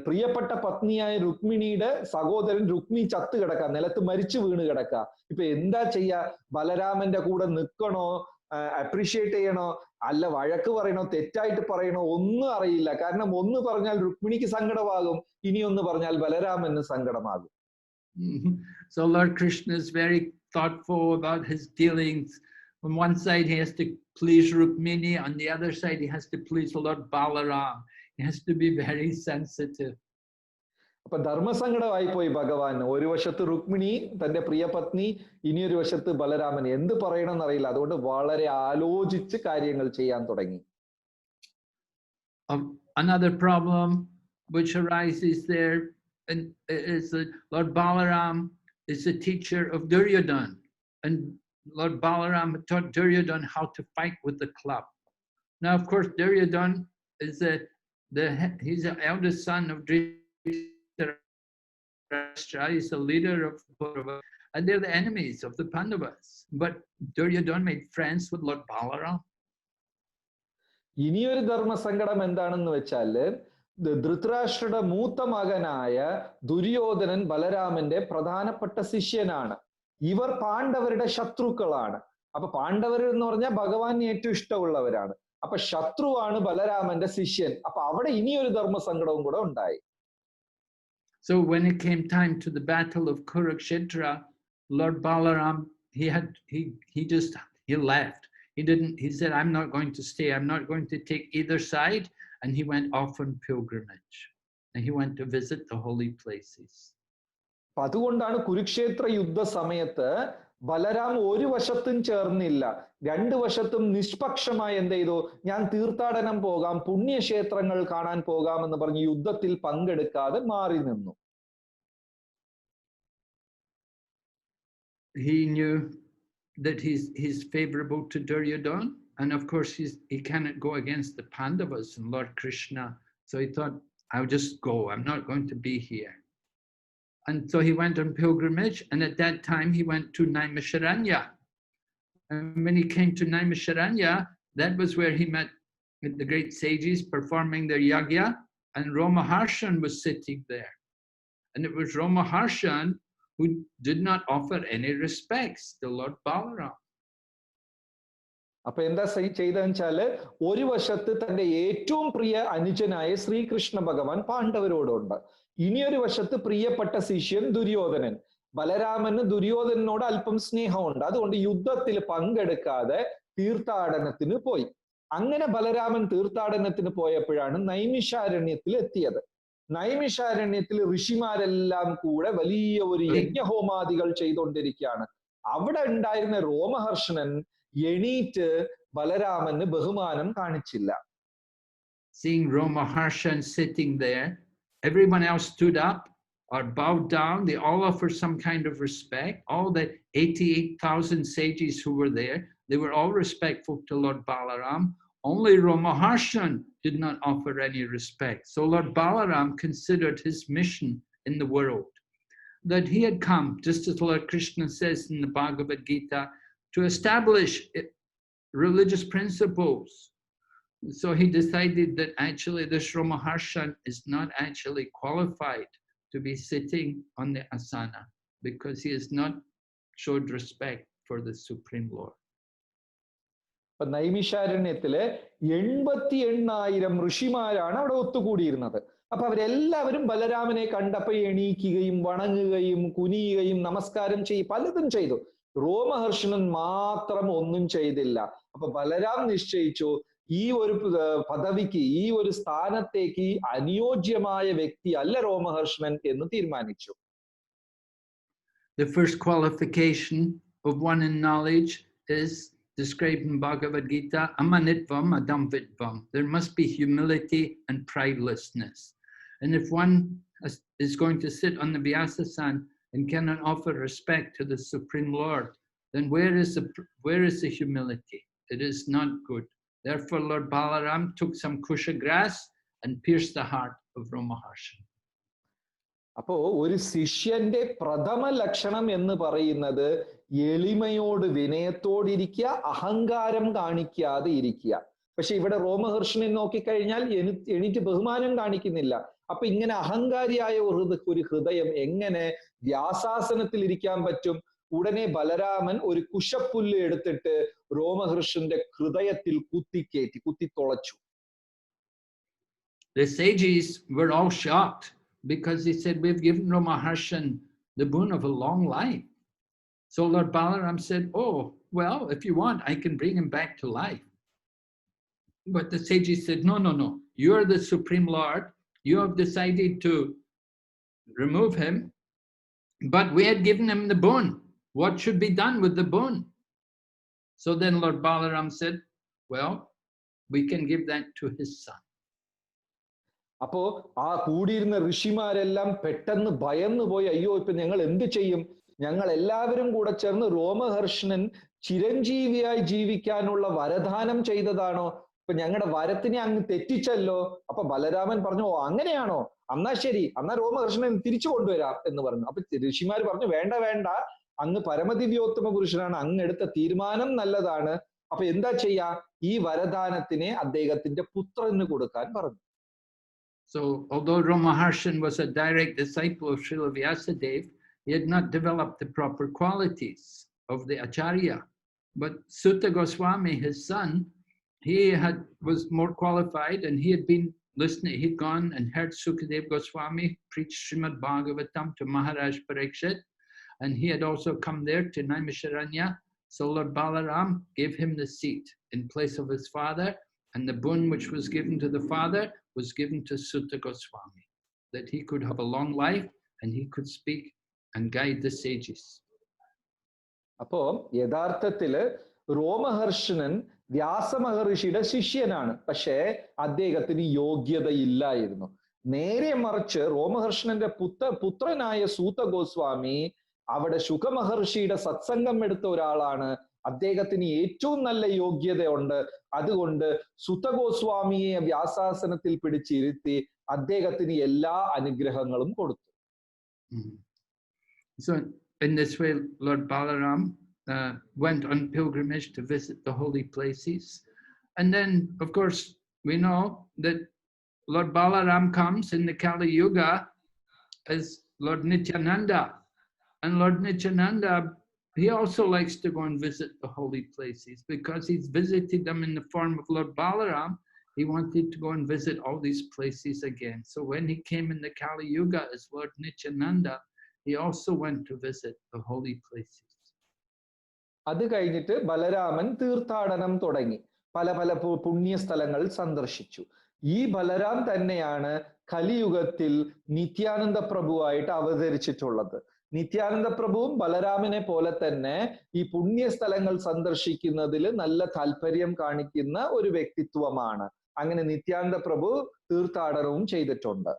പ്രിയപ്പെട്ട പത്നിയായ രുക്മിണിയുടെ സഹോദരൻ രുക്മി ചത്ത് കിടക്ക, നിലത്ത് മരിച്ചു വീണ് കിടക്ക. ഇപ്പൊ എന്താ ചെയ്യാ? ബലരാമന്റെ കൂടെ നിൽക്കണോ, അപ്രീഷിയേറ്റ് ചെയ്യണോ, അല്ല വഴക്ക് പറയണോ, തെറ്റായിട്ട് പറയണോ, ഒന്നും അറിയില്ല. കാരണം ഒന്ന് പറഞ്ഞാൽ രുക്മിണിക്ക് സങ്കടമാകും, ഇനി ഒന്ന് പറഞ്ഞാൽ ബലരാമന് സങ്കടമാകും. So Lord Krishna is very thoughtful about his dealings. On one side he has to please Rukmini, on the other side he has to please Lord Balaram. He has to be very sensitive. അപ്പൊ ധർമ്മസങ്കടമായി പോയി ഭഗവാൻ. ഒരു വശത്ത് രുക്മിണി തന്റെ പ്രിയപത്നി, ഇനിയൊരു വശത്ത് ബലരാമൻ. എന്ത് പറയണമെന്ന് അറിയില്ല. അതുകൊണ്ട് വളരെ ആലോചിച്ച് കാര്യങ്ങൾ ചെയ്യാൻ തുടങ്ങി. Another problem which arises there is that Lord Balaram is the teacher of Duryodhan, and Lord Balaram taught Duryodhan how to fight with the club. Now, of course, Duryodhan is he's the eldest son of Dhritarashtra. He's the leader of Kaurava, and they're the enemies of the Pandavas. But Duryodhan made friends with Lord Balaram. ഇനിയൊരു ധർമ്മസങ്കടം എന്താണെന്ന് വെച്ചാല്, ധൃതരാഷ്ട്രയുടെ മൂത്ത മകനായ ദുര്യോധനൻ ബലരാമന്റെ പ്രധാനപ്പെട്ട ശിഷ്യനാണ്. ഇവർ പാണ്ഡവരുടെ ശത്രുക്കളാണ്. അപ്പൊ പാണ്ഡവർ എന്ന് പറഞ്ഞാൽ ഭഗവാന് ഏറ്റവും ഇഷ്ടമുള്ളവരാണ്. അപ്പൊ ശത്രുവാണ് ബലരാമന്റെ ശിഷ്യൻ. അപ്പൊ അവിടെ ഇനിയൊരു ധർമ്മസങ്കടവും കൂടെ ഉണ്ടായി. So when it came time to the battle of Kurukshetra, Lord Balaram, he left. He said, I'm not going to stay. I'm not going to take either side. And he went off on pilgrimage. And he went to visit the holy places. അതുകൊണ്ടാണ് കുരുക്ഷേത്ര യുദ്ധ സമയത്ത് ബലരാം ഒരു വശത്തും ചേർന്നില്ല. രണ്ടു വശത്തും നിഷ്പക്ഷമായി എന്ത് ചെയ്തു? ഞാൻ തീർത്ഥാടനം പോകാം, പുണ്യക്ഷേത്രങ്ങൾ കാണാൻ പോകാം എന്ന് പറഞ്ഞ് യുദ്ധത്തിൽ പങ്കെടുക്കാതെ മാറി നിന്നു. He knew that he's favorable to Duryodhan, and of course he cannot go against the Pandavas and Lord Krishna. So he thought, I'll just go. I'm not going to be here. And so he went on pilgrimage, and at that time he went to Naimisharanya. And when he came to Naimisharanya, that was where he met the great sages performing their yagya, and Romaharshan was sitting there. And it was Romaharshan who did not offer any respects to Lord Balaram. അപ്പൊ എന്താ ചെയ്തതെന്ന് വെച്ചാല്, ഒരു വശത്ത് തന്റെ ഏറ്റവും പ്രിയ അനുജനായ ശ്രീകൃഷ്ണ ഭഗവാൻ പാണ്ഡവരോടുണ്ട്. ഇനിയൊരു വശത്ത് പ്രിയപ്പെട്ട ശിഷ്യൻ ദുര്യോധനൻ. ബലരാമന് ദുര്യോധനനോട് അല്പം സ്നേഹമുണ്ട്. അതുകൊണ്ട് യുദ്ധത്തിൽ പങ്കെടുക്കാതെ തീർത്ഥാടനത്തിന് പോയി. അങ്ങനെ ബലരാമൻ തീർത്ഥാടനത്തിന് പോയപ്പോഴാണ് നൈമിഷാരണ്യത്തിൽ എത്തിയത്. നൈമിഷാരണ്യത്തിൽ ഋഷിമാരെല്ലാം കൂടെ വലിയ ഒരു യജ്ഞഹോമാദികൾ ചെയ്തുകൊണ്ടിരിക്കുകയാണ്. അവിടെ ഉണ്ടായിരുന്ന രോമഹർഷണൻ എണീറ്റ് ബലരാമന് ബഹുമാനം കാണിച്ചില്ല. Seeing Romaharshan sitting there, everyone else stood up or bowed down. They all offered some kind of respect. All the 88,000 sages who were there, they were all respectful to Lord Balaram. Only Romaharshan did not offer any respect. So Lord Balaram considered his mission in the world, that he had come, just as Lord Krishna says in the Bhagavad Gita, to establish religious principles. So he decided that actually this Romaharshan is not actually qualified to be sitting on the asana because he has not showed respect for the Supreme Lord. നൈമിഷാരണ്യത്തില് 88,000 ഋഷിമാരാണ് അവിടെ ഒത്തുകൂടിയിരുന്നത്. അപ്പൊ അവരെല്ലാവരും ബലരാമനെ കണ്ടപ്പോ എണീക്കുകയും വണങ്ങുകയും കുനിയുകയും നമസ്കാരം പലതും ചെയ്തു. രോമഹർഷണൻ മാത്രം ഒന്നും ചെയ്തില്ല. അപ്പൊ ബലരാം നിശ്ചയിച്ചു, ഈ ഒരു പദവിക്ക്, ഈ ഒരു സ്ഥാനത്തേക്ക് അനുയോജ്യമായ വ്യക്തി അല്ല രോമഹർഷണൻ എന്ന് തീരുമാനിച്ചു. The first qualification of one in knowledge is described in Bhagavad Gita, amanitvam adamvitvam. There must be humility and pridelessness. And if one is going to sit on the Vyasasana and cannot offer respect to the Supreme Lord, then where is the humility? It is not good. Therefore, Lord Balaram took some kusha grass and pierced the heart of Romaharshan. അപ്പോ ഒരു ശിഷ്യന്റെ പ്രഥമ ലക്ഷണം എന്ന് പറയുന്നത് എളിമയോട് വിനയത്തോടിരിക്കുക, അഹങ്കാരം കാണിക്കാതെ ഇരിക്കുക. പക്ഷെ ഇവിടെ രോമഹർഷനെ നോക്കിക്കഴിഞ്ഞാൽ എണീറ്റ് ബഹുമാനം കാണിക്കുന്നില്ല. അപ്പൊ ഇങ്ങനെ അഹങ്കാരിയായ ഒരു ഹൃദയം എങ്ങനെ വ്യാസാസനത്തിൽ ഇരിക്കാൻ പറ്റും? ഉടനെ ബലരാമൻ ഒരു കുശപ്പുല്ല് എടുത്തിട്ട് രോമഹർഷന്റെ ഹൃദയത്തിൽ കുത്തിത്തുളച്ചു. The sages were all shocked because they said, we've given Romaharshan the boon of a long life. So Lord Balaram said, oh, well, if you want, I can bring him back to life. But the sages said, no, no, no. You are the Supreme Lord. You have decided to remove him, but we had given him the boon. What should be done with the boon? So then Lord Balaram said, well, we can give that to his son. അപ്പോ ആ കൂടിയിരുന്ന ഋഷിമാരെല്ലാം പെട്ടെന്ന് ഭയന്നു പോയി, അയ്യോ ഇപ്പൊ ഞങ്ങൾ എന്ത് ചെയ്യും? ഞങ്ങൾ എല്ലാവരും കൂടെ ചേർന്ന് രോമഹർഷണൻ ചിരഞ്ജീവിയായി ജീവിക്കാനുള്ള വരദാനം ചെയ്തതാണോ? ഇപ്പൊ ഞങ്ങളുടെ വരത്തിനെ അങ്ങ് തെറ്റിച്ചല്ലോ. അപ്പൊ ബലരാമൻ പറഞ്ഞു, ഓ അങ്ങനെയാണോ, എന്നാ ശരി, എന്നാ രോമഹർഷണൻ തിരിച്ചു കൊണ്ടുവരാം എന്ന് പറഞ്ഞു. അപ്പൊ ഋഷിമാർ പറഞ്ഞു, വേണ്ട വേണ്ട, അങ്ങ് പരമദിവ്യോത്തമ പുരുഷനാണ്, അങ്ങ് എടുത്ത തീരുമാനം നല്ലതാണ്. അപ്പൊ എന്താ ചെയ്യാ? ഈ വരദാനത്തിനെ അദ്ദേഹത്തിന്റെ പുത്രന് കൊടുക്കാൻ പറഞ്ഞു. So although Romaharshan was a direct disciple of Srila Vyasadeva, he had not developed the proper qualities of the Acharya. But Sutta Goswami, his son, he was more qualified, and he had been listening. He'd gone and heard Sukadev Goswami preach Srimad Bhagavatam to Maharaj Parikshit, and he had also come there to Naimisharanya. So Lord Balaram gave him the seat in place of his father, and the boon which was given to the father was given to Sutta Goswami, that he could have a long life and he could speak and guide the sages. അപ്പോ യഥാർത്ഥത്തില് രോമഹർഷണൻ വ്യാസമഹർഷിയുടെ ശിഷ്യനാണ്, പക്ഷേ അദ്ദേഹത്തിന് യോഗ്യതയില്ലായിരുന്നു. നേരെ മറിച്ച് രോമഹർഷണന്റെ പുത്രനായ സൂത ഗോസ്വാമി അവിടെ ശുഖമഹർഷിയുടെ സത്സംഗം എടുത്ത ഒരാളാണ്. അദ്ദേഹത്തിന് ഏറ്റവും നല്ല യോഗ്യതയുണ്ട്. അതുകൊണ്ട് സുത ഗോസ്വാമിയെ വ്യാസാസനത്തിൽ പിടിച്ചിരുത്തി അദ്ദേഹത്തിന് എല്ലാ അനുഗ്രഹങ്ങളും കൊടുത്തു. So in this way, Lord Balaram went on pilgrimage to visit the holy places. And then, of course, we know that Lord Balaram comes in the Kali Yuga as Lord Nityananda. And Lord Nityananda, he also likes to go and visit the holy places because he's visited them in the form of Lord Balaram. He wanted to go and visit all these places again. So when he came in the Kali Yuga as Lord Nityananda, he also went to visit the holy places. അത് കഴിഞ്ഞിട്ട് ബലരാമൻ തീർത്ഥാടനം തുടങ്ങി, പല പല പുണ്യസ്ഥലങ്ങൾ സന്ദർശിച്ചു. ഈ ബലരാം തന്നെയാണ് കലിയുഗത്തിൽ നിത്യാനന്ദ പ്രഭുവായിട്ട് അവതരിച്ചിട്ടുള്ളത്. നിത്യാനന്ദ പ്രഭുവും ബലരാമനെ പോലെ തന്നെ ഈ പുണ്യസ്ഥലങ്ങൾ സന്ദർശിക്കുന്നതിൽ നല്ല താല്പര്യം കാണിക്കുന്ന ഒരു വ്യക്തിത്വമാണ്. അങ്ങനെ നിത്യാനന്ദ പ്രഭു തീർത്ഥാടനവും ചെയ്തിട്ടുണ്ട്.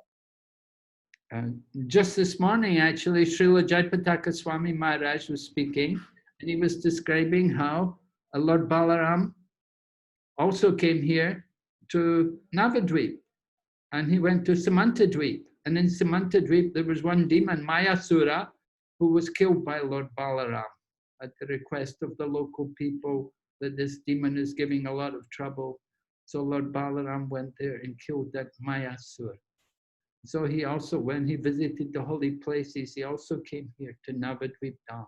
Just this morning, actually, Srila Jayapataka Swami Maharaj was speaking, and he was describing how Lord Balaram also came here to Navadvip, and he went to Samantadvip. And in Samantadvip, there was one demon, Mayasura, who was killed by Lord Balaram at the request of the local people that this demon is giving a lot of trouble. So Lord Balaram went there and killed that Mayasura. So he also, when he visited the holy places, he also came here to Navadvip Dham.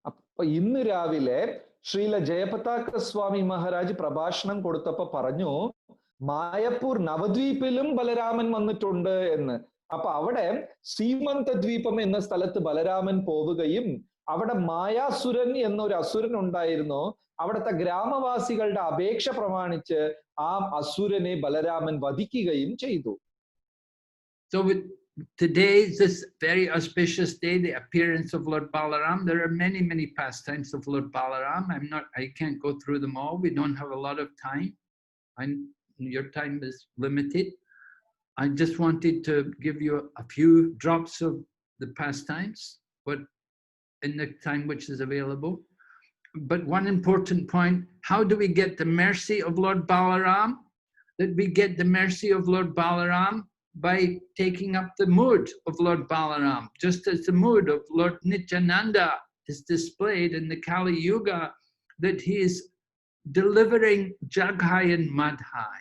അപ്പൊ ഇന്ന് രാവിലെ ശ്രീല ജയപതാക സ്വാമി മഹാരാജ് പ്രഭാഷണം കൊടുത്തപ്പോ പറഞ്ഞു, മായപ്പൂർ നവദ്വീപിലും ബലരാമൻ വന്നിട്ടുണ്ട് എന്ന്. അപ്പൊ അവിടെ സീമന്തദ്വീപം എന്ന സ്ഥലത്ത് ബലരാമൻ പോവുകയും അവിടെ മായാസുരൻ എന്നൊരു അസുരൻ ഉണ്ടായിരുന്നു. അവിടുത്തെ ഗ്രാമവാസികളുടെ അപേക്ഷ പ്രമാണിച്ച് ആ അസുരനെ ബലരാമൻ വധിക്കുകയും ചെയ്തു. So today is this very auspicious day, the appearance of Lord Balaram. There are many, many pastimes of Lord Balaram. I can't go through them all. We don't have a lot of time, and your time is limited. I just wanted to give you a few drops of the pastimes, but in the time which is available. But one important point, how do we get the mercy of Lord Balaram? That we get the mercy of Lord Balaram by taking up the mood of Lord Balaram, just as the mood of Lord Nityananda is displayed in the Kali Yuga, that he is delivering Jaghai and Madhai.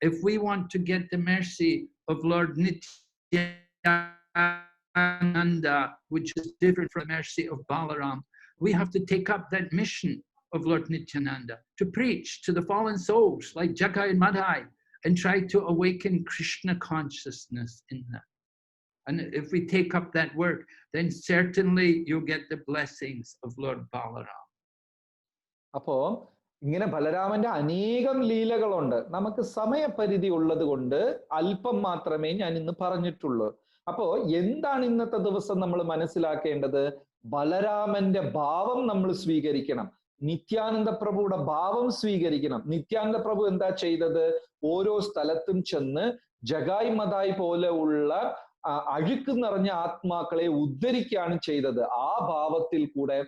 If we want to get the mercy of Lord Nityananda, which is different from the mercy of Balaram, we have to take up that mission of Lord Nityananda to preach to the fallen souls like Jaghai and Madhai, and try to awaken Krishna consciousness in them. And if we take up that work, then certainly you'll get the blessings of Lord Balaram. അപ്പോ ഇങ്ങനെ ബലരാമന്റെ അനേകം ലീലകളുണ്ട്. നമുക്ക് സമയപരിധി ഉള്ളത് കൊണ്ട് അല്പം മാത്രമേ ഞാൻ ഇന്ന് പറഞ്ഞിട്ടുള്ളൂ. അപ്പോ എന്താണ് ഇന്നത്തെ ദിവസം നമ്മൾ മനസ്സിലാക്കേണ്ടത്? ബലരാമന്റെ ഭാവം നമ്മൾ സ്വീകരിക്കണം. നിത്യാനന്ദ പ്രഭുയുടെ ഭാവം സ്വീകരിക്കണം. നിത്യാനന്ദ പ്രഭു എന്താ ചെയ്തത്? ഓരോ സ്ഥലത്തും ചെന്ന് ജഗായ് മദായ് പോലെ ഉള്ള അഴുക്ക് നിറഞ്ഞ ആത്മാക്കളെ ഉദ്ധരിക്കുകയാണ് ചെയ്തത്. ആ ഭാവത്തിൽ കൂടെ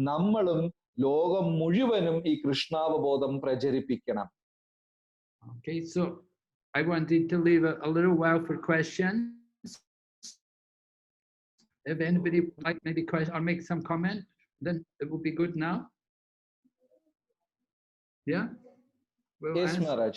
നമ്മളും ലോകം മുഴുവനും ഈ കൃഷ്ണാവബോധം പ്രചരിപ്പിക്കണം. Okay, so I wanted to leave a little while for questions. If anybody would like maybe question or make some comment, then it will be good now. Yeah? Yes, Maharaj.